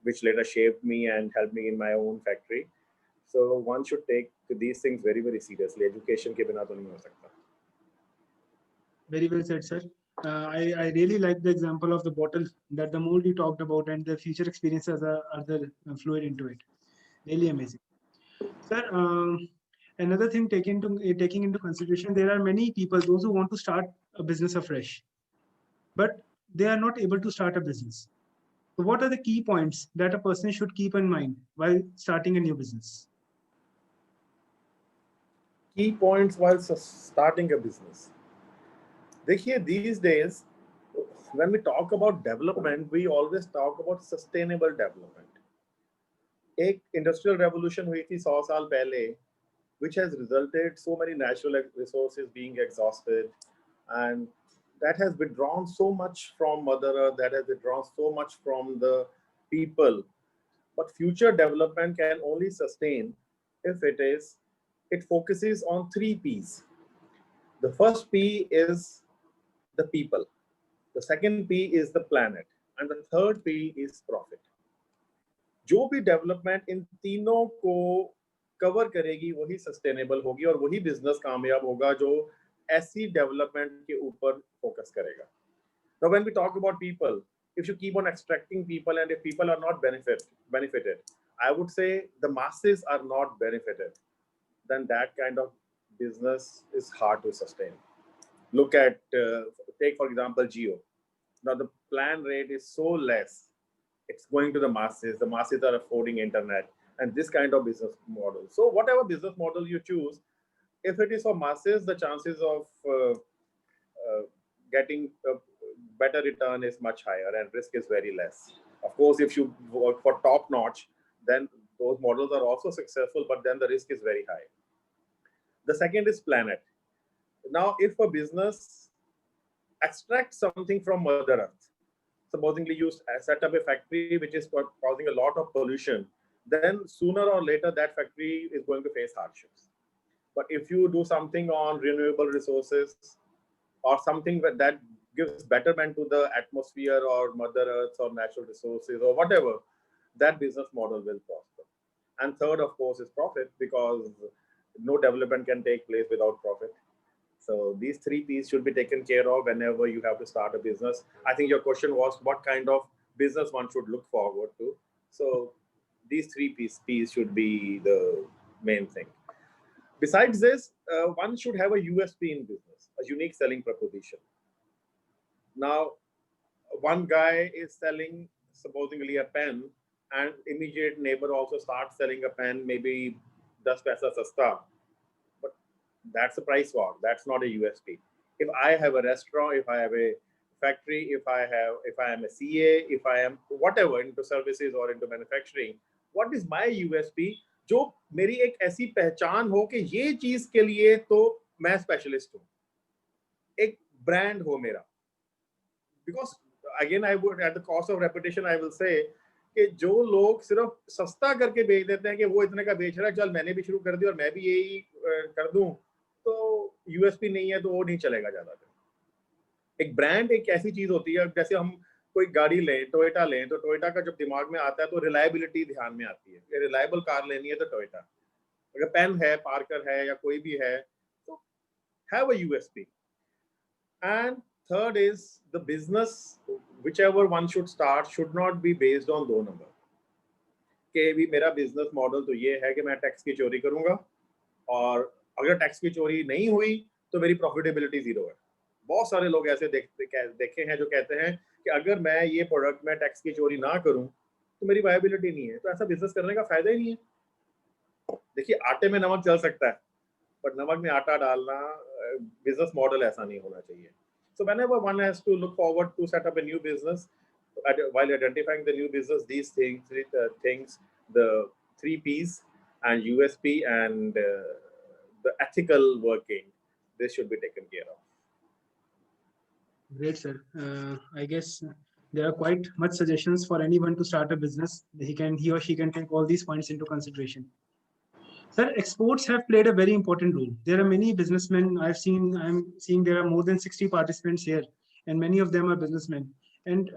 Speaker 8: which later shaped me and helped me in my own factory. So one should take these things very, very seriously. Education ke bina to nahi ho sakta.
Speaker 3: Very well said, sir. I really like the example of the bottle, that the mold you talked about and the future experiences are the fluid into it. Really amazing. Sir, another thing taking into consideration, there are many people, those who want to start a business afresh, but they are not able to start a business. So what are the key points that a person should keep in mind while starting a new business?
Speaker 8: Key points while starting a business. देखिए, these days, when we talk about development, we always talk about sustainable development. एक industrial revolution हुई थी 100 साल पहले, which has resulted so many natural resources being exhausted, and that has withdrawn so much from Mother Earth, that has withdrawn so much from the people. But future development can only sustain if it focuses on 3 P's. The first P is the people. The second P is the planet. And the third P is profit. जो भी development in तीनों को cover करेगी वही sustainable होगी और वही business कामयाब होगा जो ऐसी डेवलपमेंट के ऊपर फोकस करेगा. Now when we talk about people, if you keep on extracting people and if people are not benefited, I would say the masses are not benefited, then that kind of business is hard to sustain. Look at, take for example, Jio. Now the plan rate is so less. It's going to the masses are affording internet and this kind of business model. So whatever business model you choose, if it is for masses, the chances of getting a better return is much higher and risk is very less. Of course, if you work for top notch, then those models are also successful, but then the risk is very high. The second is planet. Now, if a business extracts something from Mother Earth, supposedly you set up a factory which is causing a lot of pollution, then sooner or later that factory is going to face hardships. But if you do something on renewable resources or something that gives betterment to the atmosphere or Mother Earth or natural resources or whatever, that business model will prosper. And third, of course, is profit, because no development can take place without profit. So these 3 P's should be taken care of whenever you have to start a business. I think your question was what kind of business one should look forward to. So these 3 P's should be the main thing. Besides this, one should have a USP in business, a unique selling proposition. Now, one guy is selling supposedly a pen, and immediate neighbor also starts selling a pen, maybe 10 paisa sasta. But that's a price war. That's not a USP. If I have a restaurant, if I have a factory, if I am a CA, if I am whatever into services or into manufacturing, what is my USP? जो मेरी एक ऐसी पहचान हो कि ये चीज के लिए तो मैं स्पेशलिस्ट हूँ, एक ब्रांड हो मेरा. Because again, I would, at the cost of repetition, I will say कि जो लोग सिर्फ सस्ता करके बेच देते हैं कि वो इतने का बेच रहा है, चल मैंने भी शुरू कर दिया और मैं भी यही कर दूं, तो यूएसपी नहीं है तो वो नहीं चलेगा ज्यादा. एक ब्रांड एक ऐसी चीज होती है, जैसे हम कोई गाड़ी लें, टोयोटा लें, तो टोयोटा का जब दिमाग में आता है तो रिलायबिलिटी ध्यान में आती है. रिलायबल कार लेनी है तो टोयोटा. अगर पेन है, पार्कर है या कोई भी है, तो have a USP. And third is the business, whichever one should start, should not be based on 2 number. कि भी मेरा बिजनेस मॉडल तो ये है कि मैं टैक्स की चोरी करूंगा, और अगर टैक्स की चोरी नहीं हुई तो मेरी प्रॉफिटेबिलिटी 0 है. बहुत सारे लोग ऐसे देखे हैं जो कहते हैं कि अगर मैं ये प्रोडक्ट में टैक्स की चोरी ना करूं तो मेरी वायबिलिटी नहीं है. तो ऐसा बिजनेस करने का फायदा ही नहीं है. देखिए, आटे में नमक चल सकता है, पर नमक में आटा डालना बिजनेस मॉडल ऐसा नहीं होना चाहिए. So whenever one has to look forward to set up a new business, while identifying the new business, these things, the 3 P's and USP and the ethical working, this should be taken care of.
Speaker 3: Great, sir. I guess there are quite much suggestions for anyone to start a business. He or she can take all these points into consideration. Sir, exports have played a very important role. There are many businessmen I'm seeing there are more than 60 participants here, and many of them are businessmen. And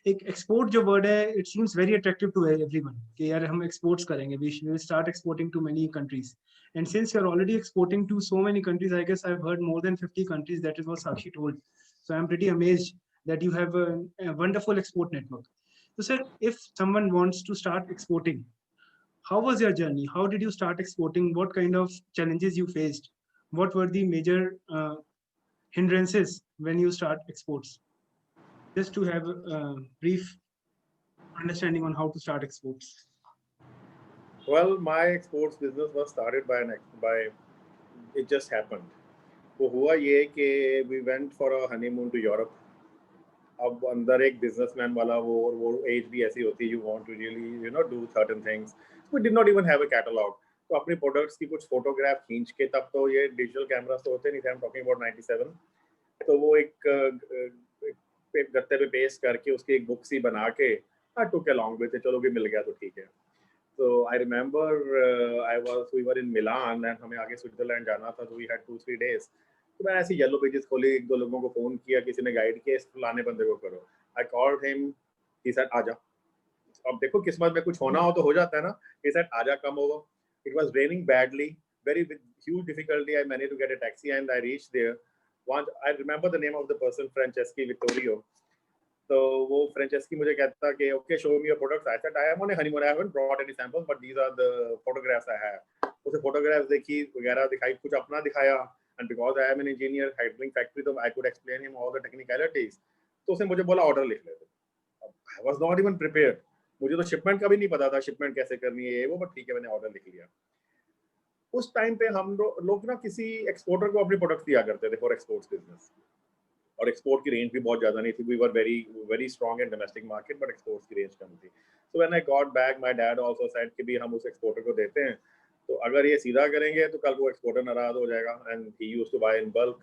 Speaker 3: export जो word है, it seems very attractive to everyone. कि यार हम exports करेंगे, we will start exporting to many countries. And since you're already exporting to so many countries, I guess I've heard more than 50 countries. That is what Sakshi told. So I'm pretty amazed that you have a wonderful export network. So sir, if someone wants to start exporting, how was your journey? How did you start exporting? What kind of challenges you faced? What were the major hindrances when you start exports? Just to have a brief understanding on how to start exports.
Speaker 8: Well, my exports business was started by it just happened. वो हुआ ये कि we went for a honeymoon to Europe. अब अंदर एक businessman वाला वो age भी ऐसी होती है, you want to really do certain things. We did not even have a catalog. तो अपने प्रोडक्ट्स की कुछ फोटोग्राफ खींच के, तब तो ये डिजिटल कैमरास तो होते नहीं थे, I'm talking about 97. तो वो एक गत्ते पे पेस्ट करके उसकी एक बुक सी बना के I took along with it. चलो भी मिल गया तो ठीक है. So I remember we were in Milan and हमें आगे स्विट्जरलैंड जाना था, तो we had 2-3 days. तो मैं ऐसे येलो पेजेस खोले, 1-2 लोगों को फोन किया, किसी ने गाइड किया, इस फलाने बंदे को करो. I called him, he said आजा. अब देखो किस्मत में कुछ होना हो तो हो जाता है ना. He said आजा, come over. It was raining badly, with huge difficulty. I managed to get a taxi and I reached there. I remember the name of the person, Franceschi Vittorio. तो वो Franceschi मुझे कहता कि okay, show me your products. I said I am on a honeymoon. I haven't brought any samples, but these are the photographs I have. उसे photographs देखी, वगैरह दिखाई, कुछ अपना दिखाया. And because I am an engineer, handling factory, तो I could explain him all the technicalities. तो उसने मुझे बोला order लिख ले. I was not even prepared. मुझे तो शिपमेंट का भी नहीं पता था, शिपमेंट कैसे करनी है वो, बट ठीक है, मैंने ऑर्डर लिख लिया. उस टाइम पे हम लोग ना किसी एक्सपोर्टर को अपने प्रोडक्ट्स दिया करते थे फॉर एक्सपोर्ट्स बिजनेस, और एक्सपोर्ट की रेंज भी बहुत ज़्यादा नहीं थी. We were very strong in domestic market, but exports की रेंज कम थी. So when I got back, my dad also said कि भी हम उस एक्सपोर्टर को देते हैं, तो अगर ये सीधा करेंगे तो कल वो एक्सपोर्टर नाराज हो जाएगा. And he used to buy in bulk.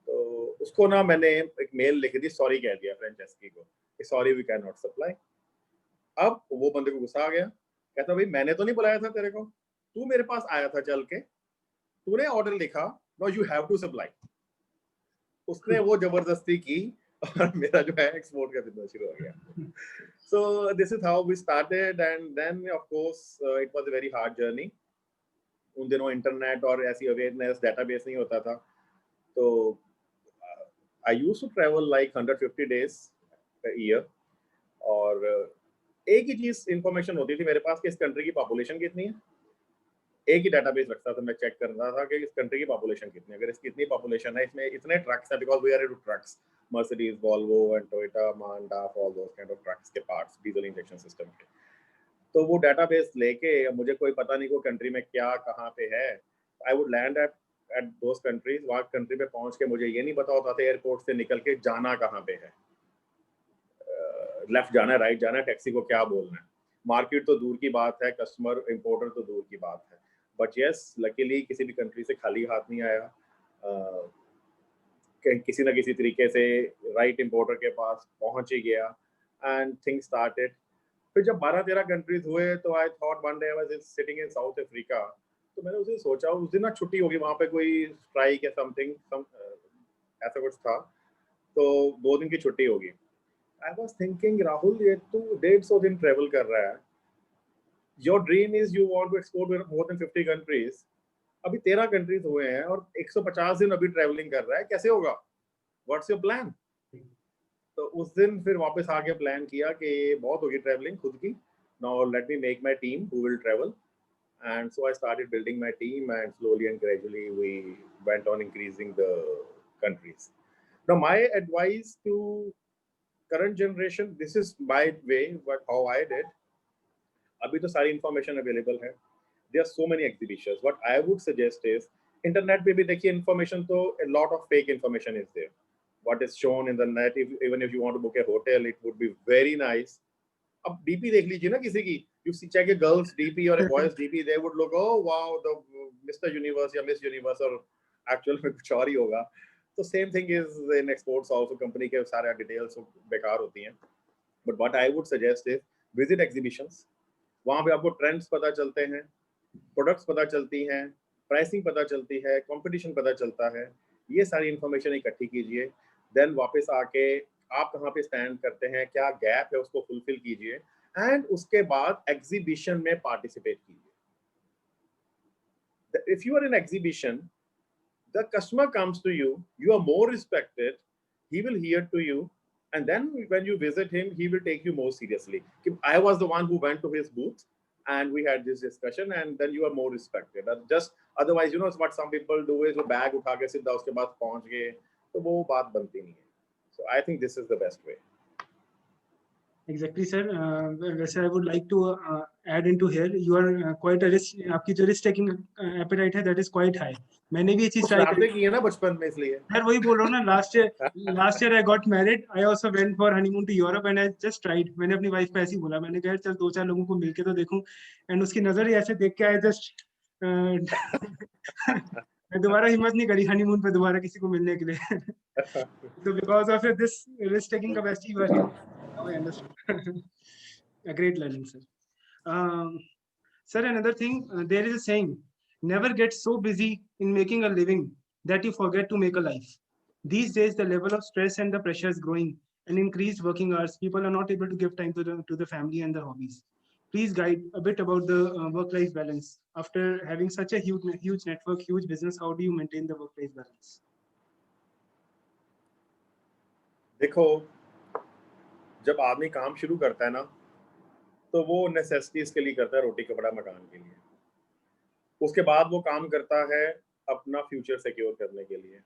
Speaker 8: तो उसको ना मैंने एक मेल लिख दी, सॉरी कह दिया फ्रेंचेस्की को कि sorry we can not supply. अब वो बंदे को गुस्सा आ गया, कहता भाई मैंने तो नहीं बुलाया था तेरे को, तू मेरे पास आया था चल के, तूने ऑर्डर लिखा, no you have to supply. उसने वो जबरदस्ती की और मेरा जो है एक्सपोर्ट का बिजनेस शुरू हो गया. So this is how we started and then of course it was a very hard journey. उन दिनों इंटरनेट और ऐसी अवेयरनेस डेटाबेस नहीं होता था, तो I used to travel like 150 days a year. और एक ही चीज इंफॉर्मेशन होती थी मेरे पास कि इस कंट्री की पॉपुलेशन कितनी है, एक ही डाटाबेस रखता था, मैं चेक कर रहा था कि इस कंट्री की पॉपुलेशन कितनी है, अगर इसकी इतनी पॉपुलेशन है, इसमें इतने ट्रक्स हैं, because we are into trucks, Mercedes, Volvo and Toyota, MAN DAF, all those kind of trucks के पार्ट्स, डीजल इंजेक्शन सिस्टम के। तो वो डाटाबेस लेके, मुझे कोई पता नहीं वो कंट्री में क्या कहाँ पे है, I would land at those countries, वहाँ कंट्री पे पहुंच के मुझे ये नहीं पता होता था एयरपोर्ट से निकल के जाना कहाँ पे है, लेफ्ट जाना है, राइट जाना है, टैक्सी को क्या बोलना है, मार्केट तो दूर की बात है, कस्टमर इंपोर्टर तो दूर की बात है। बट यस, लकीली किसी भी कंट्री से खाली हाथ नहीं आया, किसी ना किसी तरीके से राइट इंपोर्टर के पास पहुंच ही गया एंड थिंग्स स्टार्टेड। फिर जब 12-13 कंट्रीज हुए तो I thought one day I was sitting in south Africa, तो मैंने उसे सोचा उस दिन ना छुट्टी होगी, वहाँ पे कोई स्ट्राइक या समथिंग ऐसा कुछ था, तो 2 दिन की छुट्टी होगी। आई वाज थिंकिंग राहुल, ये तू 150 दिन ट्रेवल कर रहा है, your dream is you want to explore more than 50 countries, अभी 13 कंट्रीज हुए हैं और 150 दिन अभी ट्रेवलिंग कर रहा है, कैसे होगा, व्हाट्स योर प्लान? तो उस दिन फिर वापस आके प्लान किया कि बहुत होगी ट्रेवलिंग खुद की, now let me make my team who will travel, and so I started building my team, and slowly and gradually we went on increasing the countries. Now my advice to current generation, this is my way, but how I did, abhi to sari information available hai, there are so many exhibitions, what I would suggest is internet pe bhi dekhiye information, to a lot of fake information is there, what is shown in the net, even if you want to book a hotel, it would be very nice. अब DP देख लीजिए ना किसी की, you see check a girl's DP or a boy's DP, they would look, oh wow, the Mr. Universe या Miss Universe, और actual में कुछ और ही होगा। तो same thing is in exports also, company के सारे डिटेल्स बेकार होती हैं। But what I would suggest is visit exhibitions, वहाँ पे आपको ट्रेंड्स पता चलते हैं, प्रोडक्ट्स पता चलती हैं, प्राइसिंग पता चलती है, कंपटीशन पता चलता है, ये सारी इंफॉर्मेशन इकट्ठी कीजिए, देन वापस आके आप कहाँ पे स्टैंड करते हैं, क्या गैप है, उसको फुलफिल कीजिए, एंड उसके बाद एग्जीबिशन में पार्टिसिपेट कीजिए। If you are in exhibition, the customer comes to you, you are more respected, he will hear to you, and then when you visit him, he will take you more seriously. I was the one who went to his booth and we had this discussion, and then you are more respected. And just otherwise, you know what some people do is वो bag उठा के सीधा उसके बाद पहुंच गए, तो वो बात बनती नहीं है। So I think this is the best way.
Speaker 3: Exactly, sir. वैसे I would like to add into here. You are quite a risk. आपकी जो risk taking appetite है, that is quite high. मैंने भी ये चीज try
Speaker 8: शरारतें की है ना बचपन में, इसलिए।
Speaker 3: सर वही बोल रहा हूँ ना, last year I got married. I also went for honeymoon to Europe and I just tried. मैंने अपनी वाइफ को ऐसे ही बोला, मैंने कहा चल 2-4 लोगों को मिलके तो देखूं, and उसकी नजर ही ऐसे देख के I just मैं दोबारा हिम्मत नहीं करी हनीमून पे दोबारा किसी को मिलने के लिए। So because of it, this risk taking capacity was now I understand. A great learning, sir. Sir, another thing, there is a saying, never get so busy in making a living that you forget to make a life. These days, the level of stress and the pressure is growing, and increased working hours, people are not able to give time to the family and their hobbies. Please guide a bit about the work-life balance. After having such a huge network, huge business, how do you maintain the work-life balance?
Speaker 8: देखो, जब आदमी काम शुरू करता है ना, तो वो नेसेसिटीज के लिए करता है, रोटी कपड़ा मकान के लिए। उसके बाद वो काम करता है अपना फ्यूचर सिक्योर करने के लिए,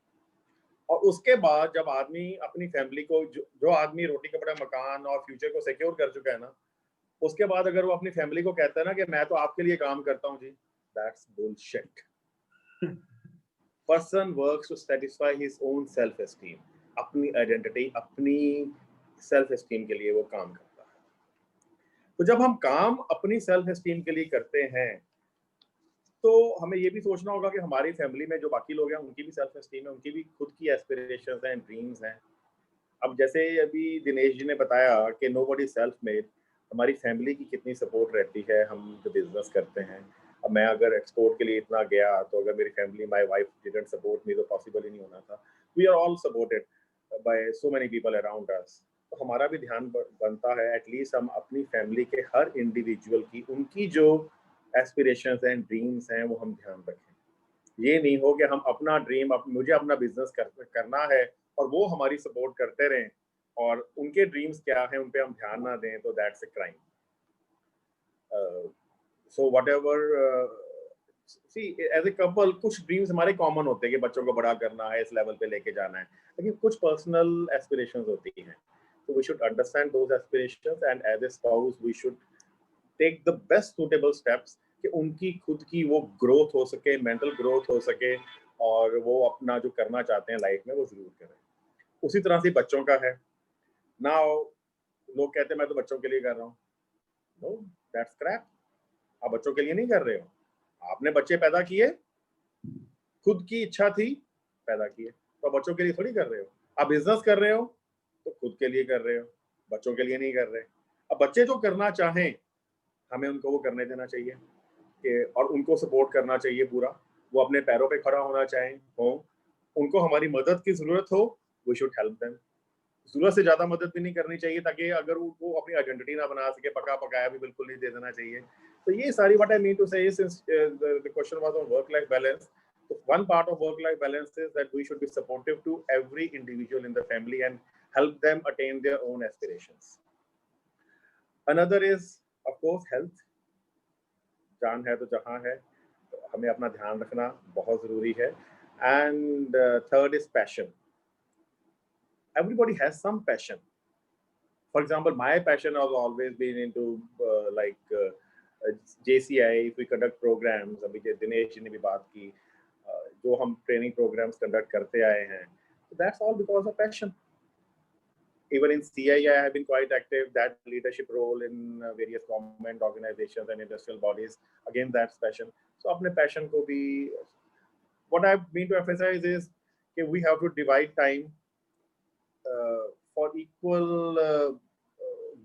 Speaker 8: और उसके बाद जब आदमी अपनी फैमिली को, जो आदमी रोटी कपड़ा मकान और फ्यूचर को सिक्योर कर चुका है ना, उसके बाद अगर वो अपनी फैमिली को कहता है ना कि मैं तो आपके लिए काम करता हूँ जी, that's bullshit. Person works to satisfy his own self esteem, अपनी आइडेंटिटी, अपनी सेल्फ एस्टीम के लिए वो काम करता है। तो जब हम काम अपनी सेल्फ एस्टीम के लिए करते हैं, तो हमें ये भी सोचना होगा कि हमारी फैमिली में जो बाकी लोग हैं उनकी भी सेल्फ एस्टीम है, उनकी भी खुद की एस्पिरेशंस हैं, ड्रीम्स हैं। अब जैसे अभी दिनेश जी ने बताया कि नोबडी सेल्फ मेड, हमारी फैमिली की कितनी सपोर्ट रहती है, हम जो बिजनेस करते हैं। अब मैं अगर एक्सपोर्ट के लिए इतना गया, तो अगर मेरी family, my wife didn't support me, तो पॉसिबल ही नहीं होना था। We are all supported by so many people around us. तो हमारा भी ध्यान बनता है एटलीस्ट हम अपनी फैमिली के हर इंडिविजुअल की, उनकी जो एस्पिरेशंस एंड ड्रीम्स हैं, वो हम ध्यान रखें। ये नहीं हो कि हम अपना ड्रीम, मुझे अपना बिजनेस करना है और वो हमारी सपोर्ट करते रहें और उनके ड्रीम्स क्या हैं उन पे हम ध्यान ना दें, तो that's a crime. So whatever see as a couple कुछ ड्रीम्स हमारे कॉमन होते हैं कि बच्चों को बड़ा करना है, इस लेवल पे लेके जाना है, लेकिन कुछ पर्सनल एस्पिरेशंस होती हैं. So we should understand those aspirations, and as a spouse we should take the best suitable steps कि उनकी खुद की वो ग्रोथ हो सके, मेंटल ग्रोथ हो सके, और वो अपना जो करना चाहते हैं लाइफ में वो जरूर करें. उसी तरह से बच्चों का है. नाउ लोग कहते हैं मैं तो बच्चों के लिए कर रहा हूँ. No, that's crap. आप बच्चों के लिए नहीं कर रहे हो. आपने बच्चे पैदा किए, खुद की इच्छा थी, पैदा किए, तो बच्चों के लिए थोड़ी कर रहे हो. आप बिजनेस कर रहे हो तो खुद के लिए कर रहे हो, बच्चों के लिए नहीं कर रहे. अब बच्चे जो करना चाहें हमें उनको वो करने देना चाहिए कि, और उनको सपोर्ट करना चाहिए पूरा. वो अपने पैरों पे खड़ा होना चाहें हो, उनको हमारी मदद की जरूरत हो, वी शुड हेल्प देम. जरूरत से ज्यादा मदद भी नहीं करनी चाहिए ताकि अगर वो अपनी आइडेंटिटी ना बना सके, पका पकाया भी बिल्कुल नहीं दे देना चाहिए. तो ये सारी व्हाट आई मीन टू से, since the question was on work life balance. So one part of work-life balance is that we should be supportive to every individual in the family and help them attain their own aspirations. Another is, of course, health. जान है तो जहां है, तो हमें अपना ध्यान रखना बहुत जरूरी है. And third is passion. Everybody has some passion. For example, my passion has always been into JCI. If we conduct programs, अभी दिनेश जी ने भी बात की, जो हम ट्रेनिंग प्रोग्राम्स कंडक्ट करते आए हैं, that's all because of passion. Even in CII, I have been quite active. That leadership role in various government organizations and industrial bodies, again that's passion. So अपने passion को भी, what I mean to emphasize is that we have to divide time for equal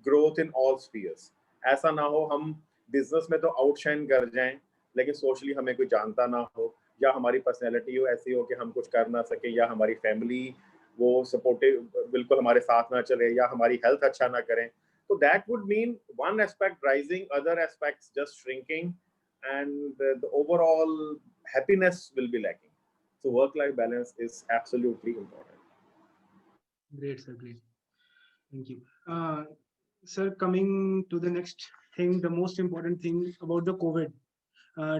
Speaker 8: growth in all spheres. ऐसा ना हो हम business में तो outshine कर जाएं लेकिन सोशली हमें कोई जानता ना हो, या हमारी पर्सनैलिटी हो ऐसी हो कि हम कुछ कर ना सके, या हमारी फैमिली वो सपोर्टिव बिल्कुल हमारे साथ ना चले, या हमारी हेल्थ अच्छा ना करें. तो that would mean one aspect rising, other aspects just shrinking, and the overall happiness will be lacking. So work life balance is absolutely important.
Speaker 3: Great, sir. Great. Thank you. Sir, coming to the next thing, the most important thing about the COVID.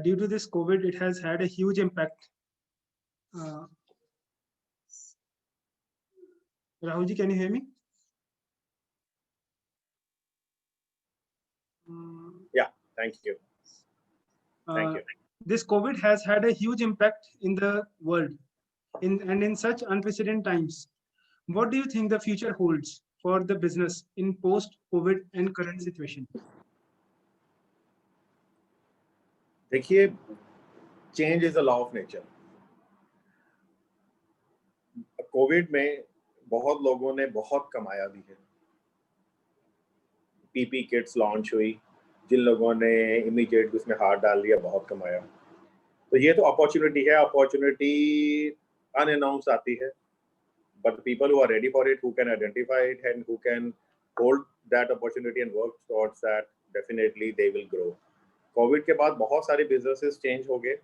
Speaker 3: Due to this COVID, it has had a huge impact. Rahul ji, can you hear me?
Speaker 8: Yeah, thank you. Thank you.
Speaker 3: This COVID has had a huge impact in the world, and in such unprecedented times. What do you think the future holds for the business in post-COVID and current situation?
Speaker 8: देखिए, change is a law of nature. Covid में बहुत लोगों ने बहुत कमाया भी है. PP kits launch हुई, जिन लोगों ने इमीडिएट उसमें हाथ डाल दिया बहुत कमाया. तो ये तो अपॉर्चुनिटी है, अपॉर्चुनिटी अनअनाउंस आती है, but the people who are ready for it, who can identify it and who can hold that opportunity and work towards that, definitely they will grow. Covid के बाद बहुत सारे बिजनेसेस चेंज हो गए.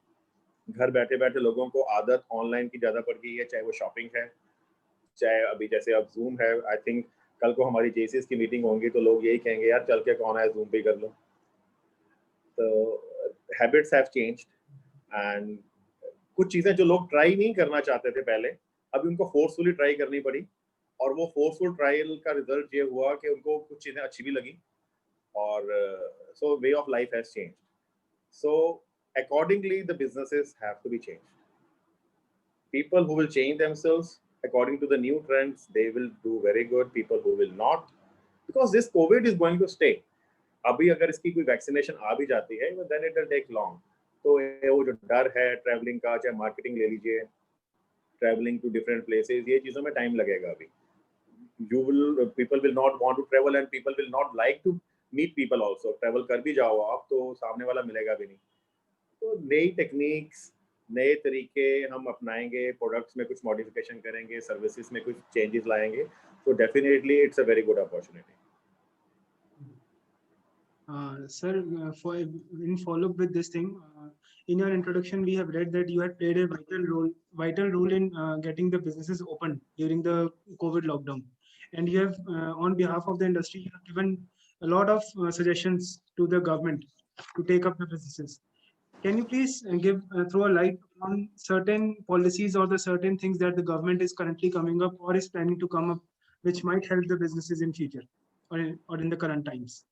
Speaker 8: घर बैठे बैठे लोगों को आदत ऑनलाइन की ज़्यादा पड़ गई है, चाहे वो शॉपिंग है, चाहे अभी जैसे अब जूम है. आई थिंक कल को हमारी जेसीस की मीटिंग होंगी तो लोग यही कहेंगे यार चल के कौन है, जूम पे कर लो. तो हैबिट्स हैव चेंज्ड, एंड कुछ चीज़ें जो लोग ट्राई नहीं करना चाहते थे पहले, अभी उनको फोर्सफुली ट्राई करनी पड़ी, और वो फोर्सफुल ट्रायल का रिजल्ट ये हुआ कि उनको कुछ चीज़ें अच्छी भी लगी, और so way of life has changed. So accordingly the businesses have to be changed. People who will change themselves according to the new trends, they will do very good. People who will not, because this COVID is going to stay. अभी अगर इसकी कोई vaccination आ भी जाती है, then it will take long. तो वो जो डर है ट्रैवलिंग का, चाहे मार्केटिंग ले लीजिए, ट्रैवलिंग टू डिफरेंट प्लेसेस, ये चीज़ों में टाइम लगेगा. अभी people will not want to travel, and people will not like to meet people also. Travel कर भी जाओ आप तो सामने वाला मिलेगा भी नहीं. तो नई टेक्निक्स, नए तरीके हम अपनाएंगे, प्रोडक्ट्स में कुछ मॉडिफिकेशन करेंगे, सर्विसेज में कुछ चेंजेस लाएंगे, तो definitely it's a very good opportunity.
Speaker 3: Sir, in follow-up with this thing, in your introduction, we have read that you had played a vital role in getting the businesses open during the COVID lockdown, and you have, on behalf of the industry, you have given a lot of suggestions to the government to take up the businesses. Can you please throw a light on certain policies or the certain things that the government is currently coming up or is planning to come up, which might help the businesses in future or in the current times?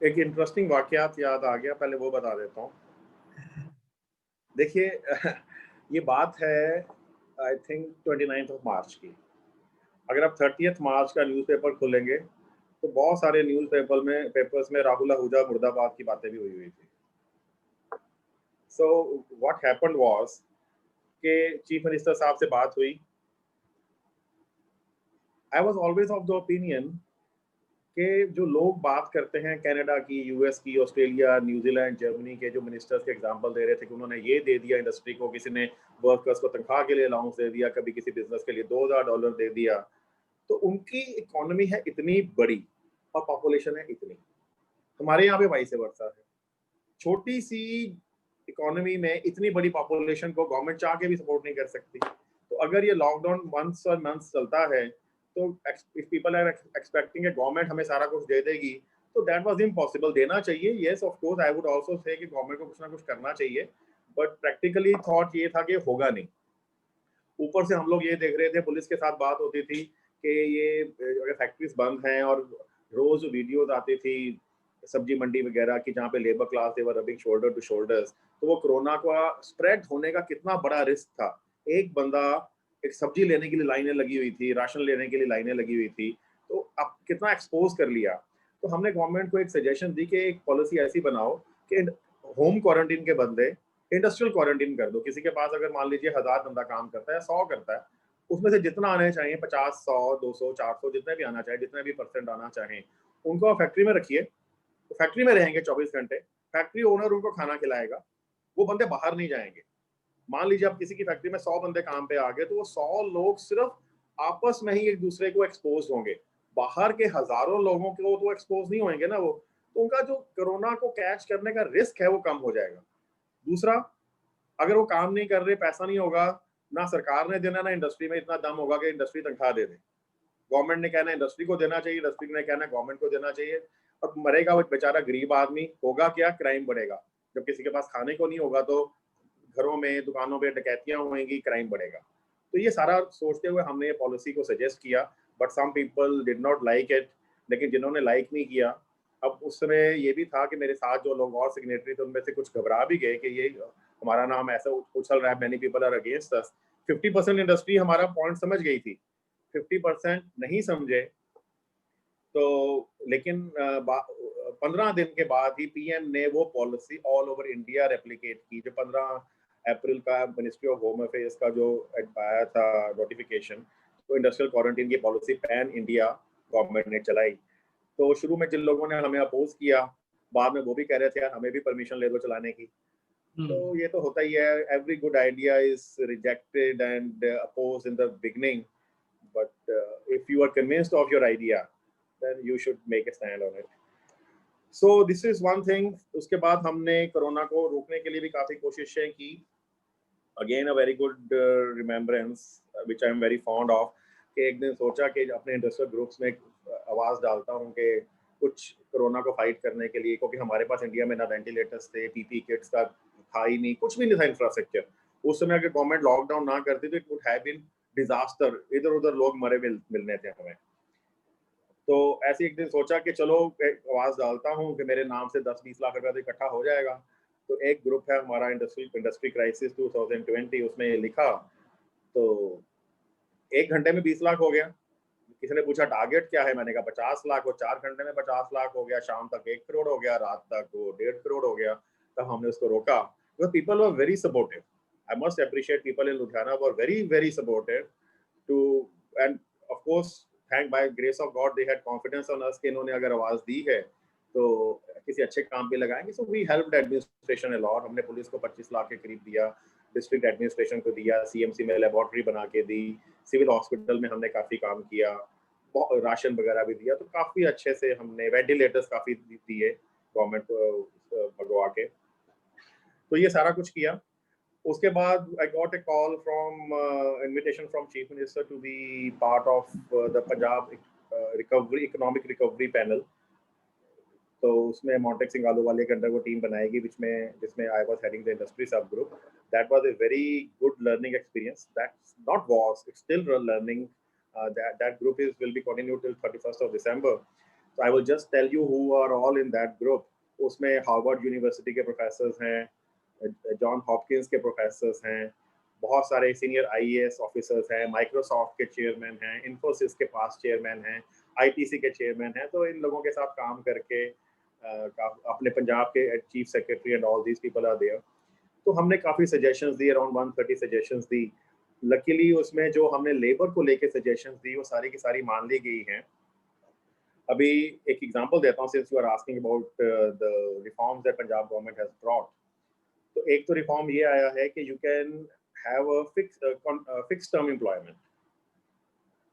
Speaker 8: एक interesting वाकयात याद आ गया, पहले वो बता देता हूँ। देखिए ये बात है I think 29th of March की। अगर आप 30th मार्च का न्यूज़पेपर खोलेंगे तो बहुत सारे पेपर्स में राहुल आहूजा मुर्दाबाद की बातें भी हुई थी। सो व्हाट हैपेंड वाज कि चीफ मिनिस्टर साहब से बात हुई। I was always of the opinion कि जो लोग बात करते हैं कनाडा की, यूएस की, ऑस्ट्रेलिया, न्यूजीलैंड, जर्मनी के जो मिनिस्टर्स के एग्जांपल दे रहे थे कि उन्होंने ये दे दिया इंडस्ट्री को, किसी ने वर्कर्स को तनख्वाह के लिए अलाउंस दे दिया, कभी किसी बिजनेस के लिए $2000 दे दिया, तो उनकी इकोनॉमी है इतनी बड़ी और पॉपुलेशन है इतनी। हमारे यहाँ पे वाइस वर्सा है, छोटी सी इकोनॉमी में इतनी बड़ी पॉपुलेशन को गवर्नमेंट चाह के भी सपोर्ट नहीं कर सकती। तो अगर ये लॉकडाउन मंथ्स और मंथ्स चलता है तो इफ पीपल आर एक्सपेक्टिंग कि गवर्नमेंट हमें सारा कुछ दे देगी, तो दैट वाज इम्पॉसिबल। देना चाहिए, yes of course, I would also say कि गवर्नमेंट को कुछ ना कुछ करना चाहिए, बट प्रैक्टिकली थॉट ये था कि होगा नहीं। ऊपर से हम लोग ये देख रहे थे, पुलिस के साथ बात होती थी कि ये अगर फैक्ट्रीज बंद हैं, और रोज वीडियोज आती थी सब्जी मंडी वगैरह की जहाँ पे labour class they were rubbing shoulder to shoulders, तो वो कोरोना का स्प्रेड होने का कितना बड़ा रिस्क था। एक बंदा एक सब्जी लेने के लिए लाइनें लगी हुई थी, राशन लेने के लिए लाइनें लगी हुई थी, तो अब कितना एक्सपोज कर लिया। तो हमने गवर्नमेंट को एक सजेशन दी कि एक पॉलिसी ऐसी बनाओ कि होम क्वारंटीन के बदले इंडस्ट्रियल क्वारंटीन कर दो। किसी के पास अगर मान लीजिए 1000 बंदा काम करता है, 100 करता है, उसमें से जितना आने चाहिए 50, 100, 200, 400 जितने भी आना चाहिए, जितने भी परसेंट आना चाहिए, उनको फैक्ट्री में रखिए। तो फैक्ट्री में रहेंगे 24 घंटे, फैक्ट्री ओनर उनको खाना खिलाएगा, वो बंदे बाहर नहीं जाएंगे। मान लीजिए आप किसी की फैक्ट्री में 100 बंदे काम पे आ गए, तो वो 100 लोग सिर्फ आपस में ही एक दूसरे को एक्सपोज होंगे, बाहर के हजारों लोगों को तो एक्सपोज नहीं होंगे ना वो। तो उनका जो कोरोना को कैच करने का रिस्क है वो कम हो जाएगा। दूसरा, अगर वो काम नहीं कर रहे, पैसा नहीं होगा, ना सरकार ने देना, ना इंडस्ट्री में इतना दम होगा कि इंडस्ट्री तनख्वाह दे दे। गवर्नमेंट ने कहना इंडस्ट्री को देना चाहिए, इंडस्ट्री ने कहना गवर्नमेंट को देना चाहिए, और मरेगा वो बेचारा गरीब आदमी। होगा क्या? क्राइम बढ़ेगा। जब किसी के पास खाने को नहीं होगा तो घरों में, दुकानों पे डकैतियां होंगी, क्राइम बढ़ेगा। तो ये सारा सोचते हुए हमने ये पॉलिसी को सजेस्ट किया, but some people did not like it. लेकिन जिन्होंने लाइक नहीं किया, अब उस समय ये भी था कि मेरे साथ जो लोग और सिग्नेटरी थे उनमें से कुछ घबरा भी गए कि ये हमारा नाम ऐसा उछल रहा है, many people are against us. 50% industry हमारा पॉइंट समझ गई थी, 50% नहीं समझे। तो लेकिन 15 दिन के बाद ही पीएम ने वो policy all over India replicate की। जो 15 अप्रैल का मिनिस्ट्री ऑफ होम अफेयर्स का जो आया था नोटिफिकेशन, तो इंडस्ट्रियल क्वारंटीन की पॉलिसी पैन इंडिया गवर्नमेंट ने चलाई। तो शुरू में जिन लोगों ने हमें अपोज किया, बाद में वो भी कह रहे थे यार हमें भी परमिशन ले दो चलाने की। तो ये तो होता ही है, every good idea is rejected and opposed in the beginning, but if you are convinced of your idea then you should make a stand on it. So this is one thing. उसके बाद हमने corona को रोकने के लिए भी काफी कोशिशें की। Again a very good remembrance which I am very fond of, कि एक दिन सोचा कि अपने इंडस्ट्रियल ग्रुप्स में आवाज डालता हूँ कि कुछ कोरोना को फाइट करने के लिए, क्योंकि हमारे पास इंडिया में ना वेंटिलेटर्स थे, पीपी किट्स का था ही नहीं, कुछ भी नहीं था इंफ्रास्ट्रक्चर। उस समय अगर गवर्नमेंट लॉकडाउन ना करती तो it would have been disaster, इधर उधर लोग मरे मिलने थे हमें। तो ऐसे एक दिन सोचा कि चलो आवाज डालता हूँ कि मेरे नाम से 10-20 लाख रुपया तो इकट्ठा हो जाएगा। तो एक ग्रुप है हमारा इंडस्ट्री क्राइसिस 2020, उसमें लिखा, तो 1 घंटे में 20 लाख हो गया। किसी ने पूछा टारगेट क्या है, मैंने कहा 50 लाख, वो 4 घंटे में 50 लाख हो गया, शाम तक 1 करोड़ हो गया, रात तक वो 1.5 करोड़ हो गया। तब हमने उसको रोका। People were very supportive, I must appreciate people in Ludhiana were very very supportive too, and of course thank by grace of God they had confidence on us कि इन्होंने अगर आवाज दी है तो किसी अच्छे काम पे लगाएंगे। So we helped administration a lot. हमने पुलिस को 25 लाख के करीब दिया, डिस्ट्रिक्ट एडमिनिस्ट्रेशन को दिया, सीएमसी में लेबोरेटरी बना के दी, सिविल हॉस्पिटल में हमने काफी काम किया, राशन वगैरह भी दिया। तो काफी अच्छे से हमने वेंटिलेटर्स काफी दिए गवर्नमेंट को मंगवा के। तो ये सारा कुछ किया। उसके बाद I got a call from invitation from Chief Minister to be part of the Punjab economic recovery panel. तो उसमें मॉन्टेक सिंह आलूवालिया के अंडर वो टीम बनाएगी जिसमें I was heading the industry सब group. That was a very good learning experience. That's not was, it's still learning. That group will be continued till 31st of December. So I will just tell you who are all in that group. उसमें Harvard university के professors हैं, John Hopkins के professors हैं, बहुत सारे senior IAS officers हैं, Microsoft के chairman हैं, इन्फोसिस के पास चेयरमैन हैं, आईटीसी के चेयरमैन हैं. तो इन लोगों के साथ काम करके अपने पंजाब के chief secretary and all these people are there. तो हमने काफ़ी सजेशंस दी, अराउंड 130 सजेशंस दी. लकीली उसमें जो हमने लेबर को लेके सजेशंस दी वो सारी की सारी मान ली गई हैं. अभी एक एग्जांपल देता हूँ, since you are asking about the reforms that Punjab government has brought. तो एक तो रिफॉर्म ये आया है कि you can have a fix term employment.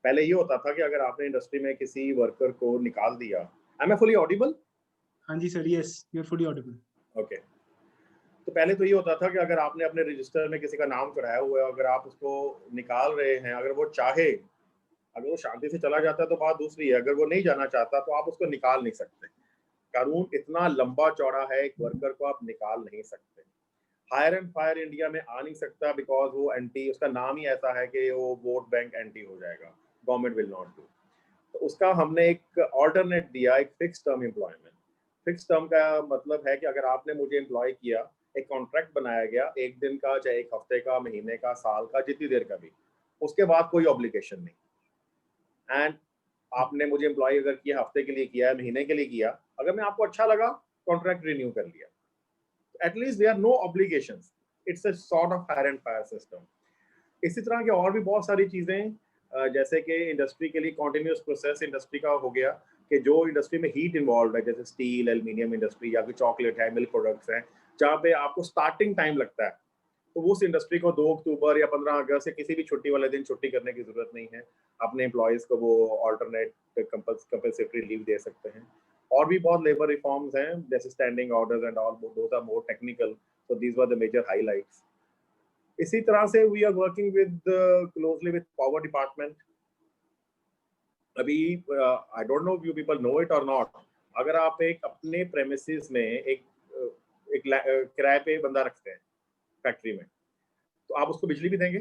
Speaker 8: पहले ये होता था कि अगर आपने इंडस्ट्री में किसी वर्कर को निकाल दिया. Am I fully audible?
Speaker 3: हाँ जी sir, yes you are fully audible.
Speaker 8: Okay. तो पहले तो ये होता था कि अगर आपने अपने रजिस्टर में किसी का नाम चढ़ाया हुआ है, अगर आप उसको निकाल रहे हैं, अगर वो चाहे, अगर वो शांति से चला जाता है तो बात दूसरी है. अगर वो नहीं जाना चाहता तो आप उसको निकाल नहीं सकते. कानून इतना लंबा चौड़ा है, एक वर्कर को आप निकाल नहीं सकते. हायर एंड फायर इंडिया में आ नहीं सकता बिकॉज वो एंटी, उसका नाम ही ऐसा है कि वो वोट बैंक एंटी हो जाएगा. Government will not do. तो उसका हमने एक ऑल्टरनेट दिया, एक fix term employment. Fix term का मतलब है कि अगर आपने मुझे एम्प्लॉय किया, एक कॉन्ट्रैक्ट बनाया गया, एक दिन का, चाहे एक हफ्ते का, महीने का, साल का, जितनी देर का भी, उसके बाद कोई ऑब्लिगेशन नहीं. एंड आपने मुझे एम्प्लॉय अगर किया, हफ्ते के लिए किया है, महीने के लिए किया, अगर मैं आपको अच्छा लगा, कॉन्ट्रैक्ट रिन्यू कर लिया. At least there are no obligations. It's a sort of fire and fire system. इसी तरह की और भी बहुत सारी चीजें, जैसे कि इंडस्ट्री के लिए कॉन्टिन्यूस प्रोसेस इंडस्ट्री का हो गया कि जो इंडस्ट्री में हीट इन्वॉल्व है, जैसे स्टील, एल्यूमिनियम इंडस्ट्री या फिर चॉकलेट है, मिल्क प्रोडक्ट्स हैं, जहाँ पे आपको स्टार्टिंग टाइम लगता है, तो उस इंडस्ट्री को 2 अक्टूबर या 15 अगस्त से किसी भी छुट्टी वाले दिन छुट्टी करने की जरूरत नहीं है. अपने एम्प्लॉयज को वो ऑल्टरनेट कंपल्सरी लीव दे सकते हैं. और भी बहुत लेबर रिफॉर्म्स हैं, जैसे standing orders and all, those are more technical. So these were the major highlights. इसी तरह से we are working with closely with power department. अभी I don't know you people know it और not, अगर आप एक अपने प्रेमिसेस में एक किराए पे बंदा रखते हैं फैक्ट्री में, तो आप उसको बिजली भी देंगे.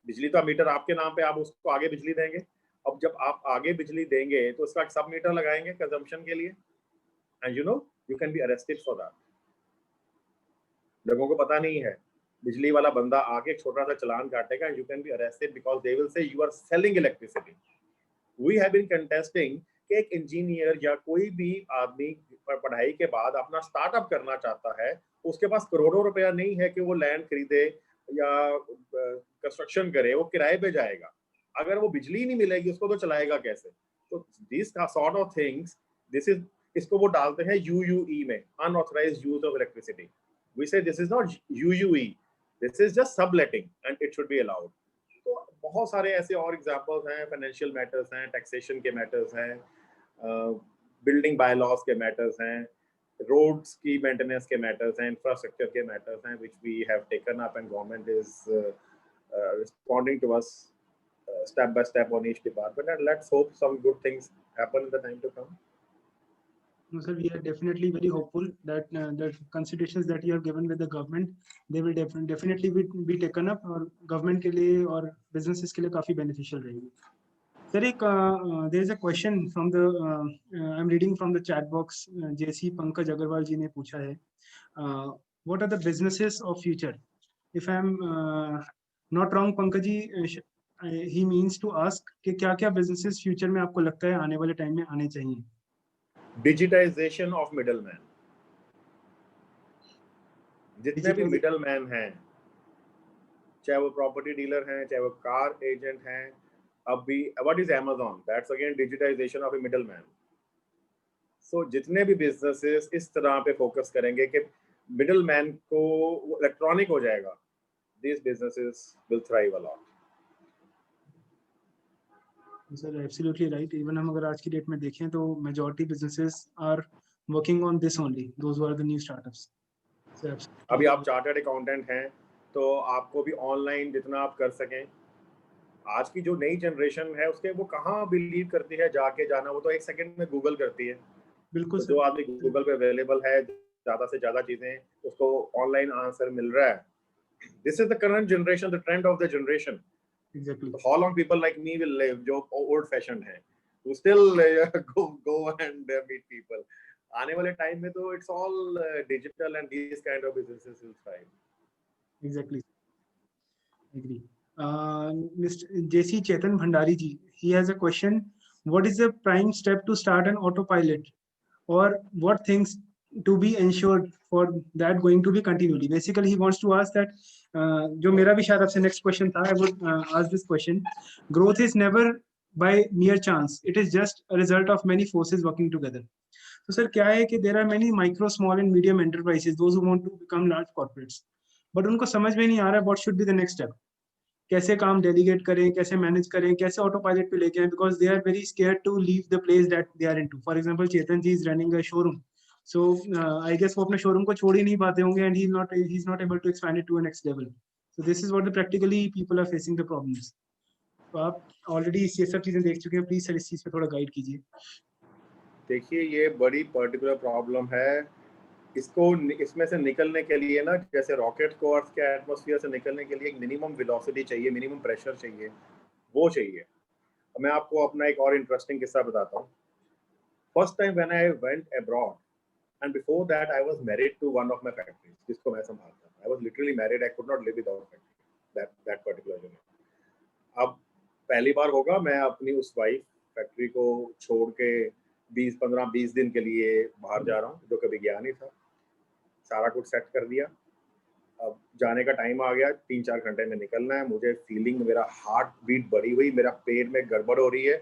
Speaker 8: बिजली तो मीटर आपके नाम पे, आप उसको आगे बिजली देंगे. अब जब आप आगे बिजली देंगे तो उसका सब मीटर लगाएंगे कंजम्पशन के लिए, and you know you can be arrested for that. लोगों को पता नहीं है. बिजली वाला बंदा आगे एक छोटा सा चालान काटेगा, you can be arrested because they will say you are selling electricity. We have been contesting कि एक इंजीनियर या कोई भी आदमी पढ़ाई के बाद अपना स्टार्टअप करना चाहता है, उसके पास करोड़ों रुपया नहीं है कि वो लैंड खरीदे या कंस्ट्रक्शन करे, वो किराए पे जाएगा. अगर वो बिजली नहीं मिलेगी उसको तो चलाएगा कैसे? तो this sort of things, this is, इसको वो डालते हैं यूयूई में, unauthorised use of electricity. We say this is not UUE, this is just subletting and it should be allowed. तो बहुत सारे ऐसे और एग्जांपल्स हैं, फाइनेंशियल मैटर्स हैं, टैक्सेशन के मैटर्स हैं, बिल्डिंग बायलॉज के मैटर्स हैं, रोड्स की मेंटेनेंस के मैटर्स हैं, इंफ्रास्ट्रक्चर के मैटर्स हैं, which we have taken up and government is responding to us step by step on each department, and let's hope some good things happen in the time to come.
Speaker 3: No, sir, we are definitely very hopeful that the considerations that you have given with the government, they will definitely be taken up और government के लिए और businesses के लिए काफी beneficial रहेगी. Sir, there is a question from the I'm reading from the chat box. JC Pankaj Agarwal जी ने पूछा है, what are the businesses of future? If I'm not wrong, Pankaj ji, he means to ask कि क्या-क्या businesses future में आपको लगता है आने वाले time में आने चाहिए?
Speaker 8: Digitization of middleman. जितने भी मिडलमैन हैं, चाहे वो प्रॉपर्टी डीलर हैं, चाहे वो कार एजेंट हैं, अभी what is Amazon? That's again digitization of a middleman. So जितने भी बिजनेसेस इस तरह पे फोकस करेंगे कि मिडलमैन को इलेक्ट्रॉनिक हो जाएगा, these businesses will thrive a lot.
Speaker 3: Sir, absolutely right. Even हम अगर आज की डेट में देखें तो majority businesses are working on this only. Those who are the new startups. So,
Speaker 8: अभी आप चार्टर्ड अकाउंटेंट हैं तो आपको भी ऑनलाइन जितना आप कर सकें. आज की जो नई जनरेशन है उसके वो कहाँ बिलीव करती है जाके जाना, वो तो 1 सेकंड में गूगल करती है.
Speaker 3: बिल्कुल
Speaker 8: तो
Speaker 3: सर।
Speaker 8: जो आदमी गूगल पे अवेलेबल है, ज्यादा से ज्यादा चीजें उसको ऑनलाइन आंसर मिल रहा है. This is the current generation, the trend of the generation.
Speaker 3: Exactly.
Speaker 8: So how long people like me will live, जो old fashioned हैं, who still go and meet people. आने वाले टाइम में तो it's all digital and these kind of businesses will thrive.
Speaker 3: Exactly. Agree. Mr. JC Chetan Bhandari ji, he has a question. What is the prime step to start an autopilot, or what things to be ensured for that going to be continually? Basically, he wants to ask that. जो मेरा भी शायद आपसे next question था, I would ask this question. Growth is never by mere chance. It is just a result of many forces working together. तो sir क्या है कि there are many micro, small and medium enterprises, those who want to become large corporates, but उनको समझ में नहीं आ रहा what should be the next step. कैसे काम डेलीगेट करें, कैसे मैनेज करें, कैसे ऑटो पायलट पे लेके आए, because they are very scared to leave the place that they are into. For example Chetan ji is running a showroom, so I guess वो अपने शोरूम को छोड़ ही नहीं पाते होंगे, and he is not able to expand it to a next level. So this is what the practically people are facing the problems. तो आप ऑलरेडी ये सब चीजें देख चुके हैं, प्लीज सर इस चीज पे थोड़ा गाइड कीजिए.
Speaker 8: देखिए ये बड़ी पर्टिकुलर प्रॉब्लम है. इसको इसमें से निकलने के लिए ना, जैसे रॉकेट को अर्थ के एटमॉस्फेयर से निकलने के लिए एक मिनिमम वेलोसिटी चाहिए, मिनिमम प्रेशर चाहिए, वो चाहिए. मैं आपको अपना एक और इंटरेस्टिंग किस्सा बताता हूँ. First time when I went abroad, and before that I was married to one of my factories जिसको मैं संभालता था. I was literally married, I could not live without factory, that particular unit. अब पहली बार होगा मैं अपनी उस वाइफ फैक्ट्री को छोड़ के 20 दिन के लिए बाहर जा रहा हूँ, जो कभी गया नहीं था. सारा कुछ सेट कर दिया. अब जाने का टाइम आ गया, 3-4 घंटे में निकलना है. मुझे फीलिंग, मेरा हार्ट बीट बढ़ी हुई, मेरा पेट में गड़बड़ हो रही है,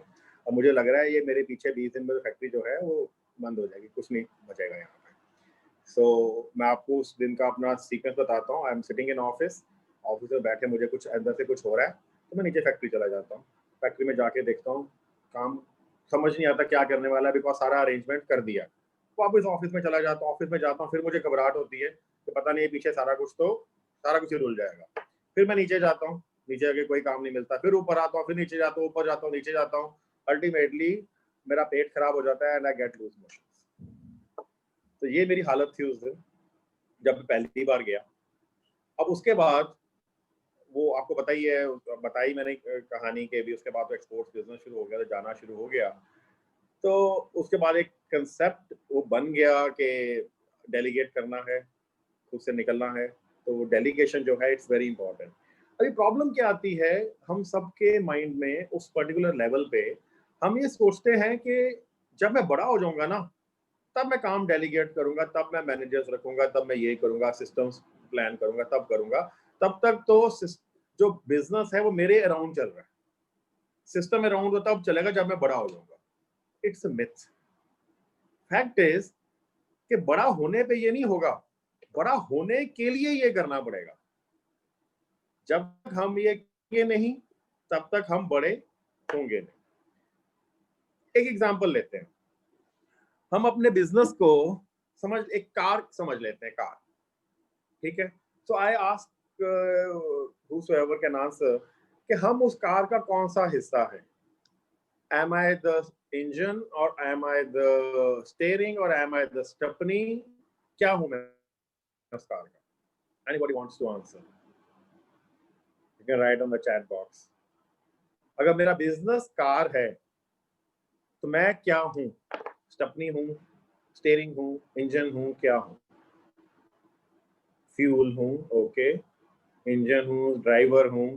Speaker 8: और मुझे लग रहा है ये मेरे पीछे 20 दिन में फैक्ट्री जो है वो बंद हो जाएगी, कुछ नहीं बचेगा यहाँ पे. सो मैं आपको उस दिन का अपना सीक्वेंस बताता हूँ. I am sitting in office में बैठे, मुझे कुछ अंदर से कुछ हो रहा है, तो मैं नीचे फैक्ट्री चला जाता हूँ. फैक्ट्री में जाके देखता हूँ, काम समझ नहीं आता क्या करने वाला है, बिकॉज सारा अरेंजमेंट कर दिया. वापस ऑफिस में चला जाता हूँ. ऑफिस में जाता हूँ, फिर मुझे घबराहट होती है कि पता नहीं पीछे सारा कुछ ही रुल जाएगा. फिर मैं नीचे जाता हूँ, नीचे आके कोई काम नहीं मिलता. फिर ऊपर आता हूँ, फिर नीचे जाता हूँ, ऊपर जाता हूँ, नीचे जाता हूँ. अल्टीमेटली मेरा पेट खराब हो जाता है and I get loose motions. तो ये मेरी हालत थी उस दिन जब पहली बार गया. अब उसके बाद वो आपको बताई मैंने कहानी के भी. उसके बाद तो एक्सपोर्ट्स बिजनेस शुरू हो गया, तो जाना शुरू हो गया. तो उसके बाद एक कंसेप्ट वो बन गया कि डेलीगेट करना है, खुद से निकलना है. तो डेलीगेशन जो है इट्स वेरी इंपॉर्टेंट. अभी प्रॉब्लम क्या आती है, हम सबके माइंड में उस पर्टिकुलर लेवल पे हम ये सोचते हैं कि जब मैं बड़ा हो जाऊंगा ना, तब मैं काम डेलीगेट करूंगा, तब मैं मैनेजर्स रखूंगा, तब मैं ये करूंगा, सिस्टम्स प्लान करूंगा, तब करूंगा. तब तक तो जो बिजनेस है वो मेरे अराउंड चल रहा है. सिस्टम अराउंड तो तब चलेगा जब मैं बड़ा हो जाऊंगा. It's a myth. Fact is कि बड़ा होने पे ये नहीं होगा, बड़ा होने के लिए ये करना पड़ेगा. जब तक हम ये नहीं, तब तक हम बड़े होंगे नहीं. एक एग्जांपल लेते हैं. हम अपने बिजनेस को एक कार समझ लेते हैं, कार. ठीक है. So I ask whosoever can answer कि हम उस कार का कौन सा हिस्सा है. Am I the engine or am I the steering or am I the stepney? क्या हूं मैं उस कार का? Anybody wants to answer? You can write on the chat box. अगर मेरा बिजनेस कार है तो मैं क्या हूं? स्टेपनी हूं, स्टीयरिंग हूं, इंजन हूं, क्या हूं? फ्यूल हूं, ओके. इंजन हूं, ड्राइवर हूं.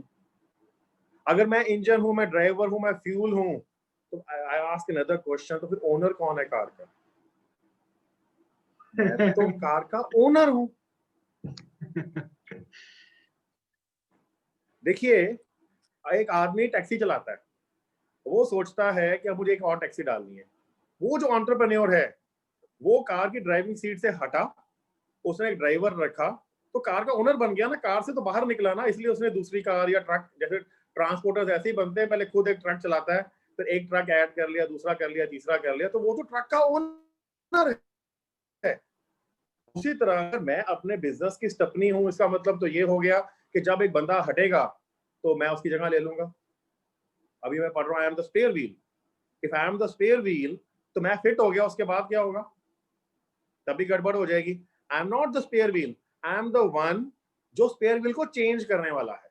Speaker 8: अगर मैं इंजन हूं, मैं ड्राइवर हूं, मैं फ्यूल हूं, तो आई आस्क अनदर क्वेश्चन, तो फिर ओनर कौन है कार का? मैं तो कार का ओनर हूं. देखिए, एक आदमी टैक्सी चलाता है, वो सोचता है कि अब मुझे एक और टैक्सी डालनी है. वो जो एंटरप्रेन्योर है, वो कार की ड्राइविंग सीट से हटा, उसने एक ड्राइवर रखा, तो कार का ओनर बन गया ना. कार से तो बाहर निकला ना, इसलिए उसने दूसरी कार या ट्रक, जैसे ट्रांसपोर्टर्स ऐसे ही बनते हैं, पहले खुद एक ट्रक चलाता है, फिर एक ट्रक ऐड कर लिया, दूसरा कर लिया, तीसरा कर लिया, तो वो तो ट्रक का ओनर है. उसी तरह मैं अपने बिजनेस की स्टेपनी हूं. इसका मतलब तो ये हो गया कि जब एक बंदा हटेगा तो मैं उसकी जगह ले लूंगा. अभी मैं पढ़ रहा हूं, I am the spare wheel. If I am the spare wheel, तो मैं फिट हो गया, उसके बाद क्या होगा? तभी गड़बड़ हो जाएगी। I am not the spare wheel, I am the one जो स्पेयर व्हील को चेंज करने वाला है।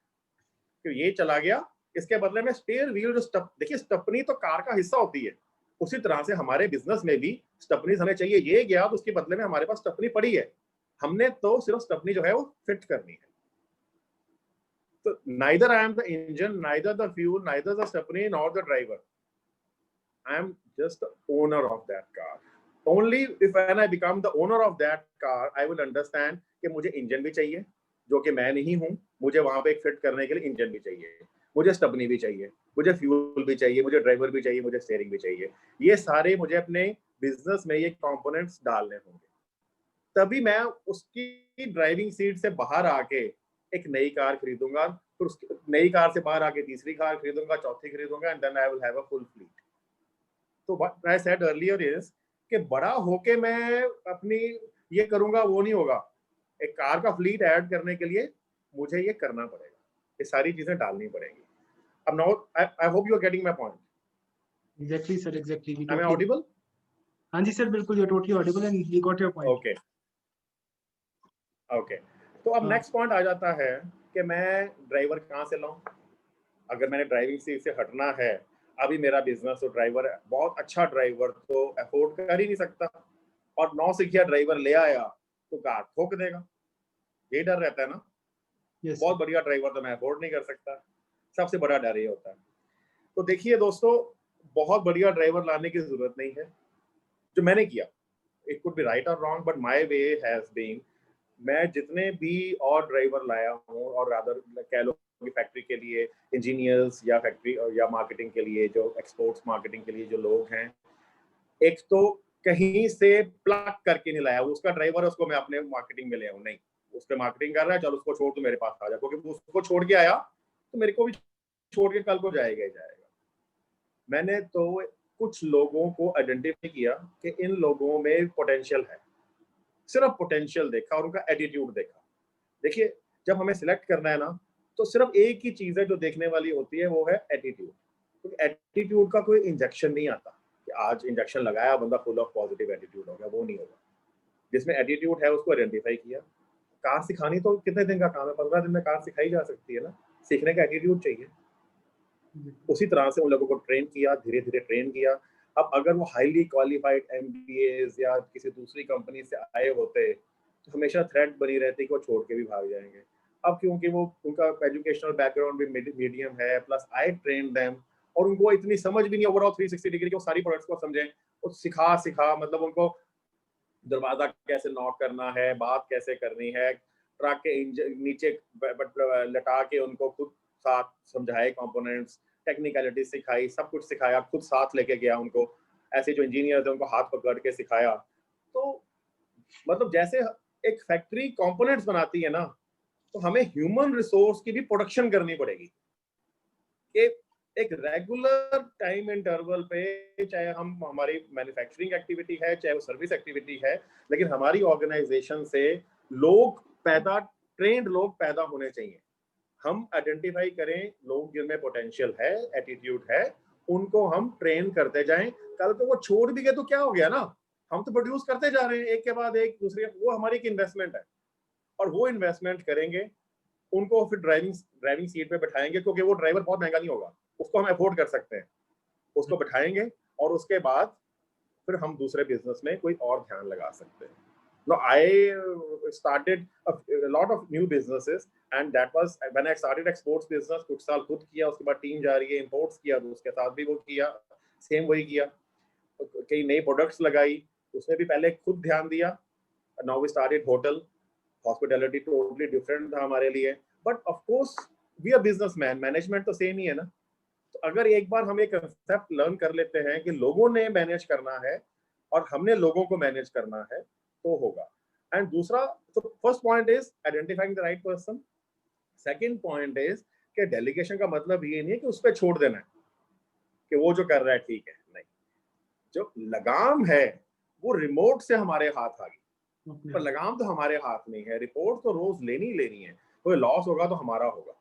Speaker 8: तो ये चला गया, इसके बदले में स्पेयर व्हील जो देखिए स्टपनी तो कार का हिस्सा होती है, उसी तरह से हमारे बिजनेस में भी स्टपनीज हमें चाहिए। ये गया तो उसके बदले में हमारे पास स्टपनी पड़ी है, हमने तो सिर्फ स्टपनी जो है वो फिट करनी है। तो neither I am the engine, neither the fuel, neither the stepney not the driver, I am just the owner of that car. Only if when I become the owner of that car I will understand कि मुझे engine भी चाहिए जो कि मैं नहीं हूं, मुझे वहां पे एक फिट करने के लिए इंजन भी चाहिए, मुझे स्टपनी भी चाहिए, मुझे फ्यूल भी चाहिए, मुझे ड्राइवर भी चाहिए, मुझे स्टीयरिंग भी चाहिए। ये सारे मुझे अपने बिजनेस में ये कंपोनेंट्स डालने होंगे, तभी मैं उसकी ड्राइविंग सीट से बाहर आके एक नई कार खरीदूंगा, फिर उसकी नई कार से बाहर आके तीसरी कार खरीदूंगा, चौथी खरीदूंगा, and then I will have a full fleet. तो what I said earlier is कि बड़ा होके मैं अपनी ये करूंगा वो नहीं होगा। एक कार का फ्लीट ऐड करने के लिए मुझे ये करना पड़ेगा, ये सारी चीजें डालनी पड़ेंगी। अब now I hope you are getting my point.
Speaker 3: Exactly, sir. Exactly. We
Speaker 8: Am I
Speaker 3: totally-
Speaker 8: audible?
Speaker 3: हाँ जी सर, बिल्कुल, you're totally audible and we got your point.
Speaker 8: Okay okay, तो अब
Speaker 3: हाँ।
Speaker 8: नेक्स्ट पॉइंट आ जाता है कि मैं ड्राइवर कहाँ से लाऊं। अगर मैंने ड्राइविंग सीट से हटना है, अभी मेरा बिजनेस तो ड्राइवर बहुत अच्छा ड्राइवर तो अफोर्ड कर ही नहीं सकता, और नौसिखिया ड्राइवर ले आया तो कार ठोक देगा, ये डर रहता है ना।
Speaker 3: Yes,
Speaker 8: बहुत बढ़िया ड्राइवर तो मैं अफोर्ड नहीं कर सकता, सबसे बड़ा डर ये होता है। तो देखिए दोस्तों, बहुत बढ़िया ड्राइवर लाने की जरूरत नहीं है। जो मैंने किया, इट कुड बी राइट और wrong, but my way has been, मैं जितने भी और ड्राइवर लाया हूँ, और रादर कह लो कि फैक्ट्री के लिए इंजीनियर्स या फैक्ट्री या मार्केटिंग के लिए, जो एक्सपोर्ट्स मार्केटिंग के लिए जो लोग हैं, एक तो कहीं से प्लग करके नहीं लाया, उसका ड्राइवर है उसको मैं अपने मार्केटिंग में ले आऊँ, नहीं, उस पर मार्केटिंग कर रहा है, चलो उसको छोड़ तो मेरे पास आ जा, क्योंकि उसको छोड़ के आया तो मेरे को भी छोड़ के कल को जाएगा ही जाएगा। मैंने तो कुछ लोगों को आइडेंटिफाई किया कि इन लोगों में पोटेंशियल है, सिर्फ पोटेंशियल देखा और उनका एटीट्यूड देखा। देखिए, जब हमें सिलेक्ट करना है ना, तो सिर्फ एक ही चीज है जो देखने वाली होती है, वो है एटीट्यूड। क्योंकि एटीट्यूड का कोई इंजेक्शन नहीं आता कि आज इंजेक्शन लगाया बंदा फुल ऑफ पॉजिटिव एटीट्यूड हो गया, वो नहीं होगा। जिसमें एटीट्यूड है उसको आइडेंटिफाई किया। कार सिखानी तो कितने दिन का काम है, 15 दिन में कार सिखाई जा सकती है ना, सीखने का एटीट्यूड चाहिए। उसी तरह से उन लोगों को ट्रेन किया, धीरे धीरे ट्रेन किया। अब अगर वो हाईली क्वालिफाइड MBAs या किसी दूसरी कंपनी से आए होते तो हमेशा थ्रेट बनी रहती कि वो छोड़ के भी भाग जाएंगे। अब क्योंकि वो उनका एजुकेशनल बैकग्राउंड भी मीडियम है, प्लस आई ट्रेन देम, और उनको इतनी समझ भी नहीं ओवरऑल 360 डिग्री की, वो सारी प्रोडक्ट्स को समझें, वो सिखा मतलब उनको दरवाजा कैसे नॉक करना है, बात कैसे करनी है, ट्रक के नीचे लटा के उनको खुद साथ समझाए, कंपोनेंट्स, टेक्निकलिटी सिखाई, सब कुछ सिखाया, खुद साथ लेके गया उनको। ऐसे जो इंजीनियर थे उनको हाथ पकड़ के सिखाया। तो मतलब जैसे एक फैक्ट्री कंपोनेंट्स बनाती है ना, तो हमें ह्यूमन रिसोर्स की भी प्रोडक्शन करनी पड़ेगी कि एक रेगुलर टाइम इंटरवल पे, चाहे हम हमारी मैन्युफैक्चरिंग एक्टिविटी है, चाहे वो सर्विस एक्टिविटी है, लेकिन हमारी ऑर्गेनाइजेशन से लोग पैदा, ट्रेंड लोग पैदा होने चाहिए। हम आइडेंटिफाई करें लोग जिनमें पोटेंशियल है, एटीट्यूड है, उनको हम ट्रेन करते जाएं। कल को वो छोड़ भी गए तो क्या हो गया ना, हम तो प्रोड्यूस करते जा रहे हैं एक के बाद एक दूसरे, वो हमारी एक इन्वेस्टमेंट है, और वो इन्वेस्टमेंट करेंगे, उनको फिर ड्राइविंग सीट पे बैठाएंगे, क्योंकि वो ड्राइवर बहुत महंगा नहीं होगा, उसको हम अफोर्ड कर सकते हैं, उसको बैठाएंगे, और उसके बाद फिर हम दूसरे बिजनेस में कोई और ध्यान लगा सकते हैं। No, I started a lot of new businesses, and that was when I started exports business। कुछ साल खुद किया, उसके बाद टीम जा रही है, इंपोर्ट्स किया तो उसके साथ भी वो किया, सेम वही किया, कई नई प्रोडक्ट्स लगाई, उसमें भी पहले खुद ध्यान दिया। Now we started hotel, hospitality totally different था हमारे लिए, but of course we are businessman, management तो सेम ही है ना। तो अगर एक बार हम एक कंसेप्ट लर्न कर लेते हैं कि लोगों ने मैनेज करना है और हमने लोगों को मैनेज करना है, तो होगा। एंड दूसरा, तो first point is identifying the right person. Second point is कि डेलीगेशन का मतलब ये नहीं है कि उस पर छोड़ देना है कि वो जो कर रहा है ठीक है, नहीं। जो लगाम है वो रिमोट से हमारे हाथ आ गई, पर लगाम तो हमारे हाथ में है। रिपोर्ट तो रोज लेनी है, कोई लॉस होगा तो हमारा होगा।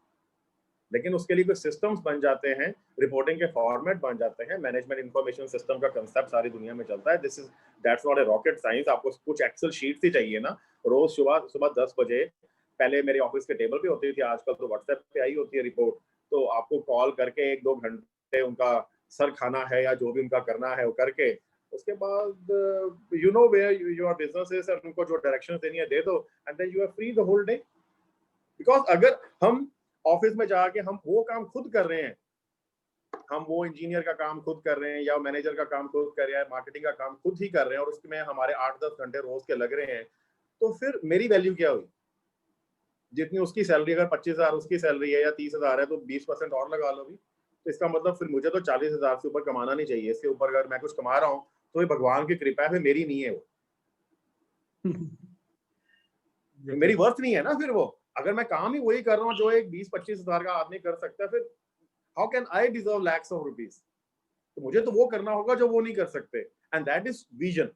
Speaker 8: लेकिन उसके लिए कुछ सिस्टम्स बन जाते हैं, रिपोर्टिंग के फॉर्मेट बन जाते हैं, मैनेजमेंट इंफॉर्मेशन सिस्टम का कंसेप्ट सारी दुनिया में चलता है। That's not a rocket science. आपको कुछ एक्सेल शीट्स ही चाहिए ना, रोज सुबह 10 बजे पहले मेरे ऑफिस के टेबल पे होती थी, आजकल तो व्हाट्सएप पे आई होती है रिपोर्ट। तो आपको कॉल करके 1-2 घंटे उनका सर खाना है या जो भी उनका करना है वो करके, उसके बाद you know where your business is, और उनको जो डायरेक्शन देनी है दे दो, and then you are free the whole day. Because अगर हम ऑफिस में जाके हम वो काम खुद कर रहे हैं, हम वो इंजीनियर का काम खुद कर रहे हैं या मैनेजर का काम खुद कर रहे हैं, मार्केटिंग का काम खुद ही कर रहे हैं, और उसमें हमारे 8-10 घंटे रोज के लग रहे हैं, तो फिर मेरी वैल्यू क्या हुई? जितनी उसकी सैलरी, अगर 25,000 उसकी सैलरी है या 30,000 है, तो 20% और लगा लो भी, तो इसका मतलब फिर मुझे तो 40,000 से ऊपर कमाना नहीं चाहिए। इसके ऊपर अगर मैं कुछ कमा रहा हूँ तो ये भगवान की कृपा है, मेरी नहीं है वो। मेरी वर्थ नहीं है ना फिर वो। अगर मैं काम ही वही कर रहा हूँ जो एक 20-25,000 का आदमी कर सकता है, फिर how can I deserve lakhs of rupees? तो मुझे तो वो करना होगा जो वो नहीं कर सकते, and that is vision.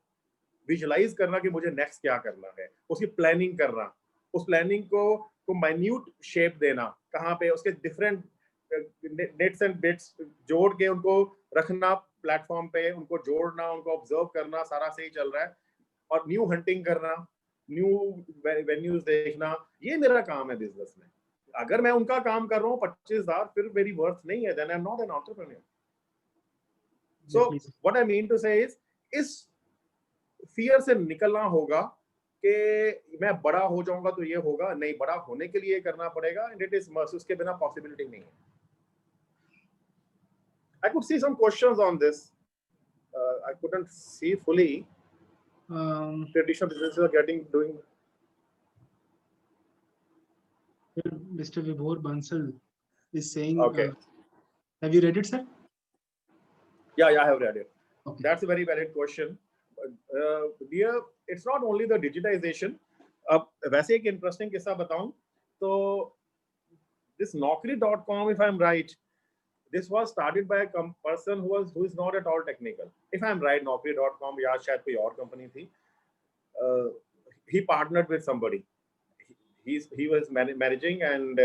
Speaker 8: Visualize करना कि मुझे नेक्स्ट क्या करना है, उसकी प्लानिंग करना, उस प्लानिंग को माइन्यूट शेप देना, कहाँ पे उसके डिफरेंट नेट्स एंड बिट्स जोड़ के उनको रखना प्लेटफॉर्म पे, उनको जोड़ना, उनको ऑब्जर्व करना सारा सही चल रहा है, और न्यू हंटिंग करना, न्यू वेन्यूज देखना, ये मेरा काम है बिजनेस में। अगर मैं उनका काम कर रहा हूँ 25,000, फिर मेरी वर्थ नहीं है, then I am not an entrepreneur. So what I mean to say is fear से निकलना होगा कि मैं बड़ा हो जाऊंगा तो ये होगा, नहीं, बड़ा होने के लिए करना पड़ेगा, एंड इट इज मस्ट, उसके बिना पॉसिबिलिटी नहीं है। I could see some questions on this. I couldn't see fully. Traditional businesses are doing.
Speaker 3: Mr. Vibhor Bansal is saying,
Speaker 8: Okay.
Speaker 3: Have you read it, sir?
Speaker 8: Yeah, I have read it.
Speaker 3: Okay.
Speaker 8: That's a very valid question. Dear, it's not only the digitization. अब वैसे एक interesting किस्सा बताऊं तो this Naukri.com, if I'm right, this was started by a person who is not at all technical. If I'm right, Naukri.com या शायद कोई और कंपनी थी. He partnered with somebody. He was managing, and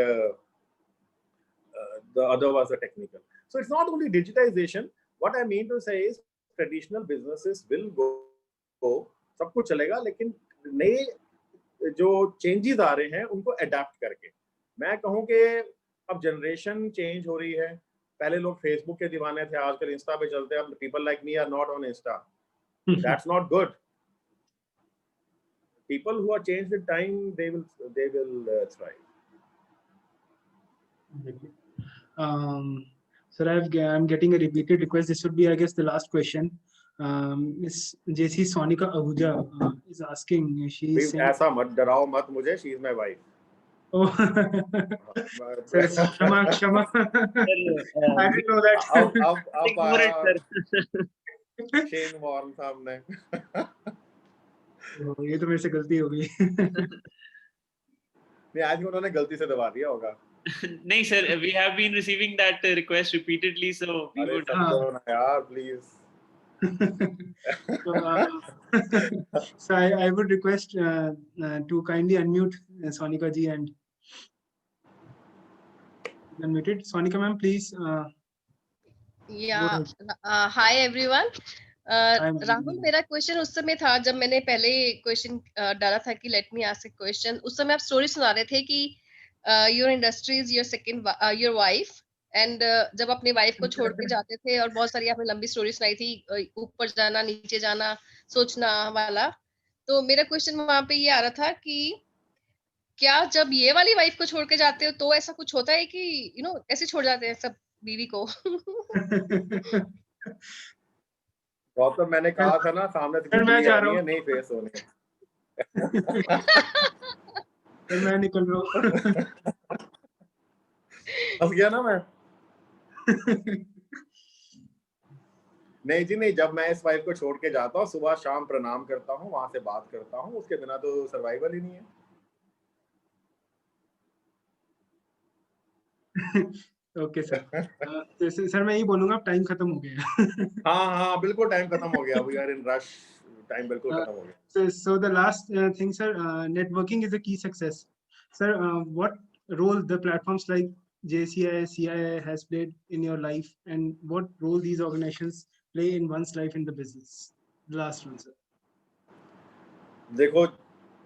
Speaker 8: the other was a technical. So it's not only digitization. What I mean to say is traditional businesses will go, सब कुछ चलेगा, लेकिन नए जो चेंजेस आ रहे हैं उनको अडेप्ट करके। मैं कहूँ कि अब जनरेशन चेंज हो रही है। पहले लोग फेसबुक के दीवाने थे, आजकल इंस्टा पे चलते हैं। People like me are not on Insta, that's not good. People who are changed with time, they will thrive.
Speaker 3: Sir, I'm getting a repeated request. This would be, I guess, the last question. Miss JC Sonika Ahuja is asking. She is saying,
Speaker 8: ऐसा मत डराओ मत मुझे, she is my wife.
Speaker 3: Oh, sir, Shama. I didn't know that.
Speaker 8: अब Shane Warren सामने।
Speaker 3: ये तो मेरे से गलती हो गई।
Speaker 8: नहीं, आज उन्होंने गलती से दबा दिया होगा।
Speaker 2: नहीं sir, we have been receiving that request repeatedly, so we would.
Speaker 8: यार please.
Speaker 3: So I would request to kindly unmute Sonika ji and unmuted. Sonika ma'am, please.
Speaker 9: Yeah. Hi everyone. Rahul, मेरा क्वेश्चन उस समय था जब मैंने पहले क्वेश्चन डाला था कि let me ask a question. उस समय आप स्टोरी सुना रहे थे कि your industry is your second your wife, and जब अपनी वाइफ को छोड़ के जाते थे, और बहुत सारी आपने लंबी स्टोरी सुनाई थी, ऊपर जाना नीचे जाना सोचना वाला। तो मेरा क्वेश्चन वहां पे ये आ रहा था कि क्या जब ये वाली वाइफ को छोड़ के जाते हो तो ऐसा कुछ होता है कि ऐसे छोड़ जाते हैं सब बीवी को?
Speaker 8: गौतम, मैंने कहा था ना, सामने से
Speaker 3: मैं जा रहा हूँ,
Speaker 8: नहीं फेस होने।
Speaker 3: मैं निकल रहा हूँ।
Speaker 8: फंस गया ना मैं। नहीं जी नहीं, जब मैं इस वाइफ को छोड़ के जाता हूँ, सुबह शाम प्रणाम करता हूँ, वहां से बात करता हूँ, उसके बिना तो सर्वाइवल ही नहीं है।
Speaker 3: Okay sir. सर मैं यही बोलूंगा, टाइम खत्म हो गया।
Speaker 8: हाँ बिल्कुल टाइम खत्म हो गया। We are in rush, time बिल्कुल खत्म हो गया।
Speaker 3: So the last thing, sir, networking is a key success. Sir, what role the platforms like JCI, CII has played in your life, and what role these organizations play in one's life in the business? The last one, sir.
Speaker 8: देखो,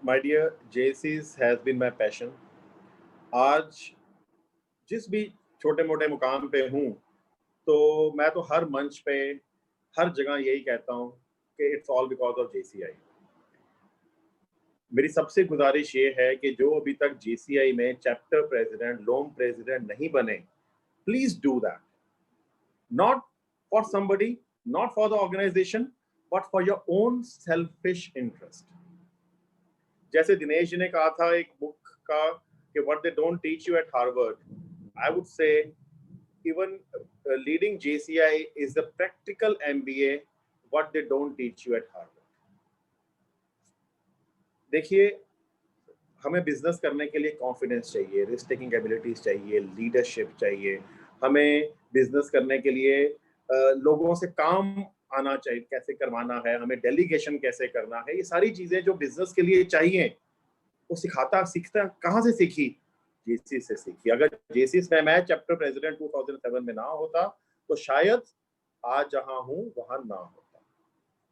Speaker 8: my dear, JCs has been my passion. आज जिस भी छोटे मोटे मुकाम पे हूँ, तो मैं तो हर मंच पे हर जगह यही कहता हूँ कि it's all because of JCI. मेरी सबसे गुजारिश ये है कि जो अभी तक JCI में चैप्टर प्रेसिडेंट, लोन प्रेसिडेंट नहीं बने, please do that. Not for somebody, not for the organization, but for your own selfish interest. जैसे दिनेश जी ने कहा था एक बुक का कि what they don't teach you eight Harvard, I would say even leading JCI is the practical MBA what they don't teach you at Harvard. देखिए, हमें business करने के लिए कॉन्फिडेंस चाहिए, रिस्क टेकिंग एबिलिटीज चाहिए, लीडरशिप चाहिए. हमें बिजनेस करने के लिए लोगों से काम आना चाहिए, कैसे करवाना है, हमें डेलीगेशन कैसे करना है. ये सारी चीजें जो बिजनेस के लिए चाहिए, वो सीखता कहाँ से सीखी? JC से सीखी. अगर JC में मैं चैप्टर प्रेसिडेंट 2007 में ना होता, तो शायद आज जहां हूं वहां ना होता.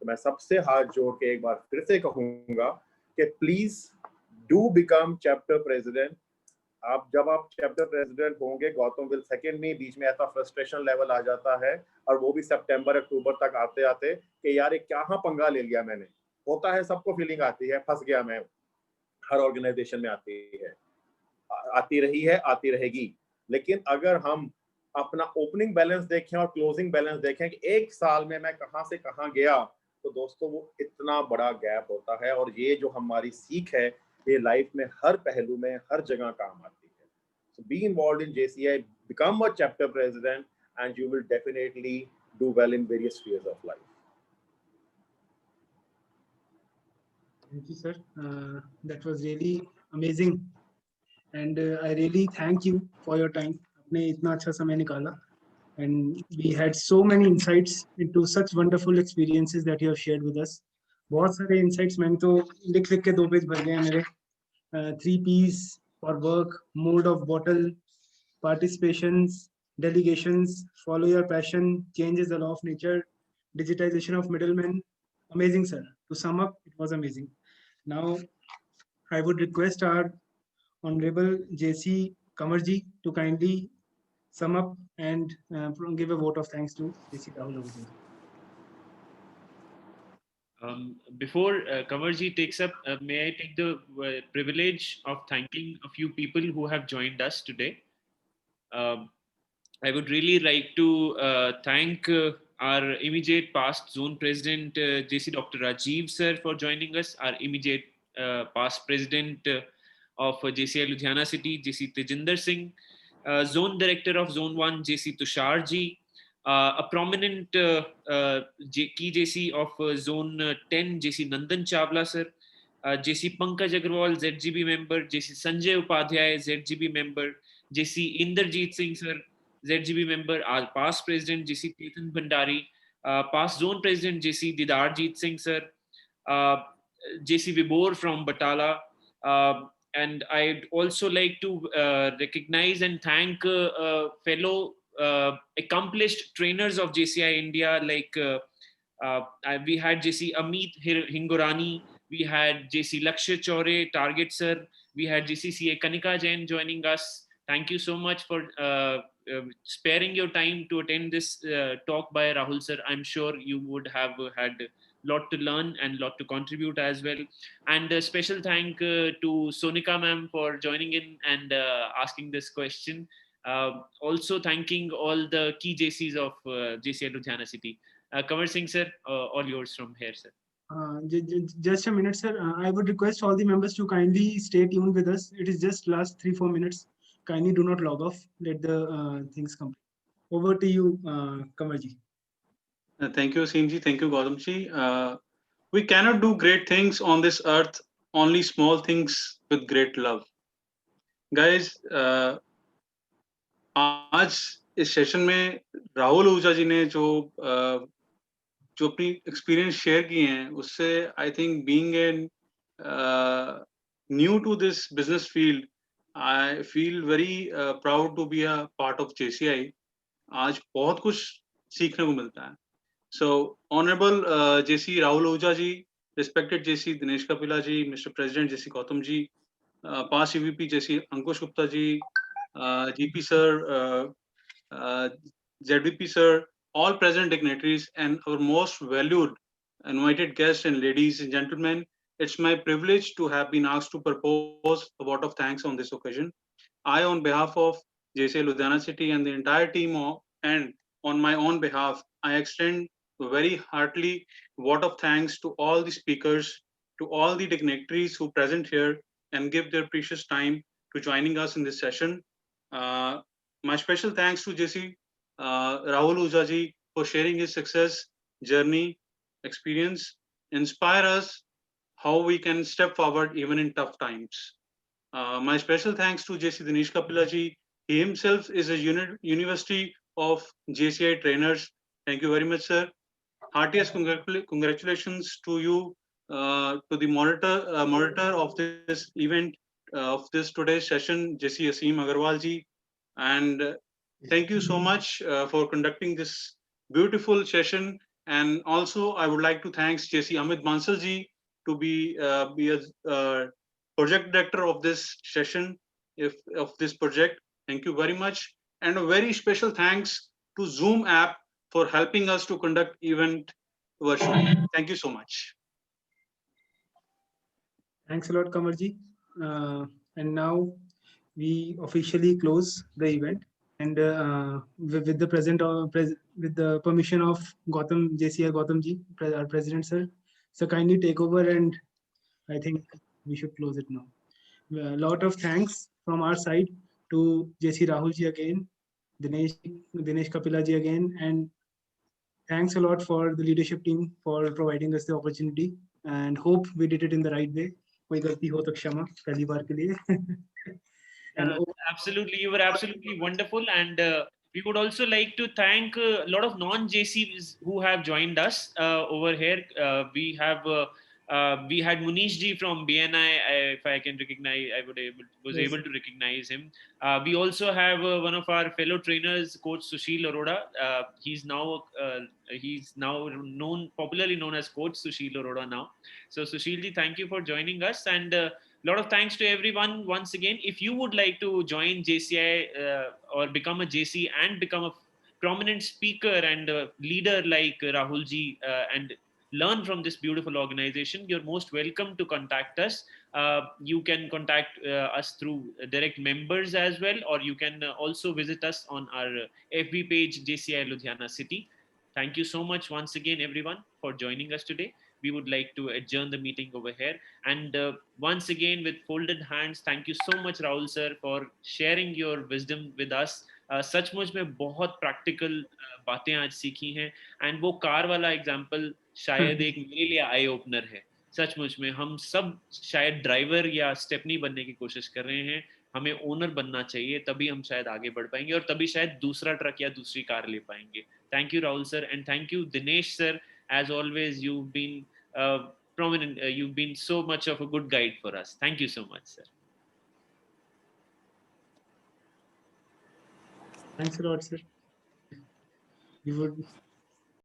Speaker 8: तो मैं सबसे हाथ जोड़ के एक बार फिर से कहूंगा कि please do become chapter president. जब आप चैप्टर प्रेसिडेंट होंगे, गौतम विल सेकंड में, बीच में ऐसा फ्रस्ट्रेशन लेवल आ जाता है, और वो भी सितंबर अक्टूबर तक आते आते कि यार एक क्या पंगा ले लिया मैंने. होता है, सबको फीलिंग आती है, फंस गया मैं. हर ऑर्गेनाइजेशन में आती रही है, आती रहेगी. लेकिन अगर हम अपना ओपनिंग बैलेंस देखें और क्लोजिंग बैलेंस देखें कि एक साल में मैं कहां से कहां गया, तो दोस्तों वो इतना बड़ा गैप होता है. और ये जो हमारी सीख है, ये लाइफ में हर पहलू में, हर जगह काम आती है. So be involved in JCI, become a chapter president, and you will definitely do well in various spheres of life.
Speaker 3: Thank you, sir. That was really amazing. And I really thank you for your time. आपने इतना अच्छा समय निकाला, and we had so many insights into such wonderful experiences that you have shared with us. बहुत सारे insights मैंने तो लिख के 2 पेज भर गए हैं मेरे. 3 P's for work, mode of bottle, participations, delegations, follow your passion, change is the law of nature, digitization of middlemen. Amazing, sir. To sum up, it was amazing. Now, I would request our Honorable JC Kamarji to kindly sum up and give a vote of thanks to JC Rahul.
Speaker 2: Before Kamarji takes up, may I take the privilege of thanking a few people who have joined us today. I would really like to thank our immediate past zone president, JC Dr. Rajiv sir, for joining us, our immediate past president of JCI Ludhiana City, JC Tejinder Singh, zone director of Zone 1, JC Tushar ji, a prominent key JC of Zone 10, JC Nandan Chawla sir, JC Pankaj Agarwal, ZGB member, JC Sanjay Upadhyay, ZGB member, JC Inderjeet Singh sir, ZGB member, our past president, JC Ketan Bhandari, past zone president, JC Didarjeet Singh sir, JC Vibor from Batala, and I'd also like to recognize and thank fellow accomplished trainers of JCI India, like we had JC Amit Hingorani, we had JC Lakshya Chaure, Target sir, we had JC CA Kanika Jain joining us. Thank you so much for sparing your time to attend this talk by Rahul sir. I'm sure you would have had lot to learn and lot to contribute as well. And a special thank to Sonika ma'am for joining in and asking this question. Also thanking all the key JCs of JCI Ludhiana City. Kanwar Singh sir, all yours from here, sir.
Speaker 3: Just a minute, sir. I would request all the members to kindly stay tuned with us. It is just last 3-4 minutes. Kindly do not log off. Let the things complete. Over to you, Kamarji.
Speaker 6: Thank you, Asimji. Thank you, Gautamji. We cannot do great things on this earth, only small things with great love. Guys, आज इस session में राहुल ऊजा जी ने जो अपनी experience share किए हैं, उससे I think being a new to this business field, I feel very proud to be a part of JCI. आज बहुत कुछ सीखने को मिलता है. So, Honorable JC Rahul Ahuja ji, respected JC Dinesh Kapila ji, Mr. President JC Gautam ji, past EVP JC Ankush Gupta ji, GP sir, ZVP sir, all present dignitaries, and our most valued invited guests and ladies and gentlemen, it's my privilege to have been asked to propose a vote of thanks on this occasion. I, on behalf of JCI Ludhiana City and the entire team, and on my own behalf, I extend a very heartily vote of thanks to all the speakers, to all the dignitaries who present here and give their precious time to joining us in this session. My special thanks to JC Rahul Ahuja ji for sharing his success journey, experience, inspire us how we can step forward even in tough times. My special thanks to JC Dinesh Kapila ji. He himself is a University of JCI trainers. Thank you very much, sir. Heartiest congratulations to you, to the moderator of this event, of this today's session, JC Aseem Agarwal ji. And thank you so much for conducting this beautiful session. And also, I would like to thank JC Amit Bansal ji to be a project director of this session, of this project. Thank you very much. And a very special thanks to Zoom app for helping us to conduct event virtually. Thank you so much.
Speaker 3: Thanks a lot, Kamarji. And now we officially close the event. And with the with the permission of Gautam, JCI Gautam ji, our president, sir. So kindly take over, and I think we should close it now. A lot of thanks from our side to JC Rahul ji again, Dinesh Kapila ji again, and thanks a lot for the leadership team for providing us the opportunity, and hope we did it in the right way. कोई गलती हो तो क्षमा पहली बार के लिए.
Speaker 2: Absolutely, you were absolutely wonderful, and we would also like to thank a lot of non-JCs who have joined us over here. We had Munish ji from BNI. If I can recognize, was able to recognize him. We also have one of our fellow trainers, Coach Sushil Arora. He's now popularly known as Coach Sushil Arora now. So Sushil ji, thank you for joining us, and a lot of thanks to everyone once again. If you would like to join JCI or become a JC and become a prominent speaker and leader like Rahul ji and learn from this beautiful organization, you're most welcome to contact us. You can contact us through direct members as well, or you can also visit us on our FB page, JCI Ludhiana City. Thank you so much once again, everyone, for joining us today. We would like to adjourn the meeting over here. And once again, with folded hands, thank you so much, Rahul sir, for sharing your wisdom with us. सचमुच में बहुत practical बातें आज सीखी हैं, and वो car वाला example शायद एक मेरे लिए आई ओपनर है. सचमुच में हम सब शायद ड्राइवर या स्टेपनी बनने की कोशिश कर रहे हैं. हमें ओनर बनना चाहिए, तभी हम शायद आगे बढ़ पाएंगे और तभी शायद दूसरा ट्रक या दूसरी कार ले पाएंगे. Thank you Rahul sir, and thank you Dinesh sir. As always, you've been prominent. You've been so much of a good guide for us. Thank you so much, sir.
Speaker 3: Thanks a lot, sir. You would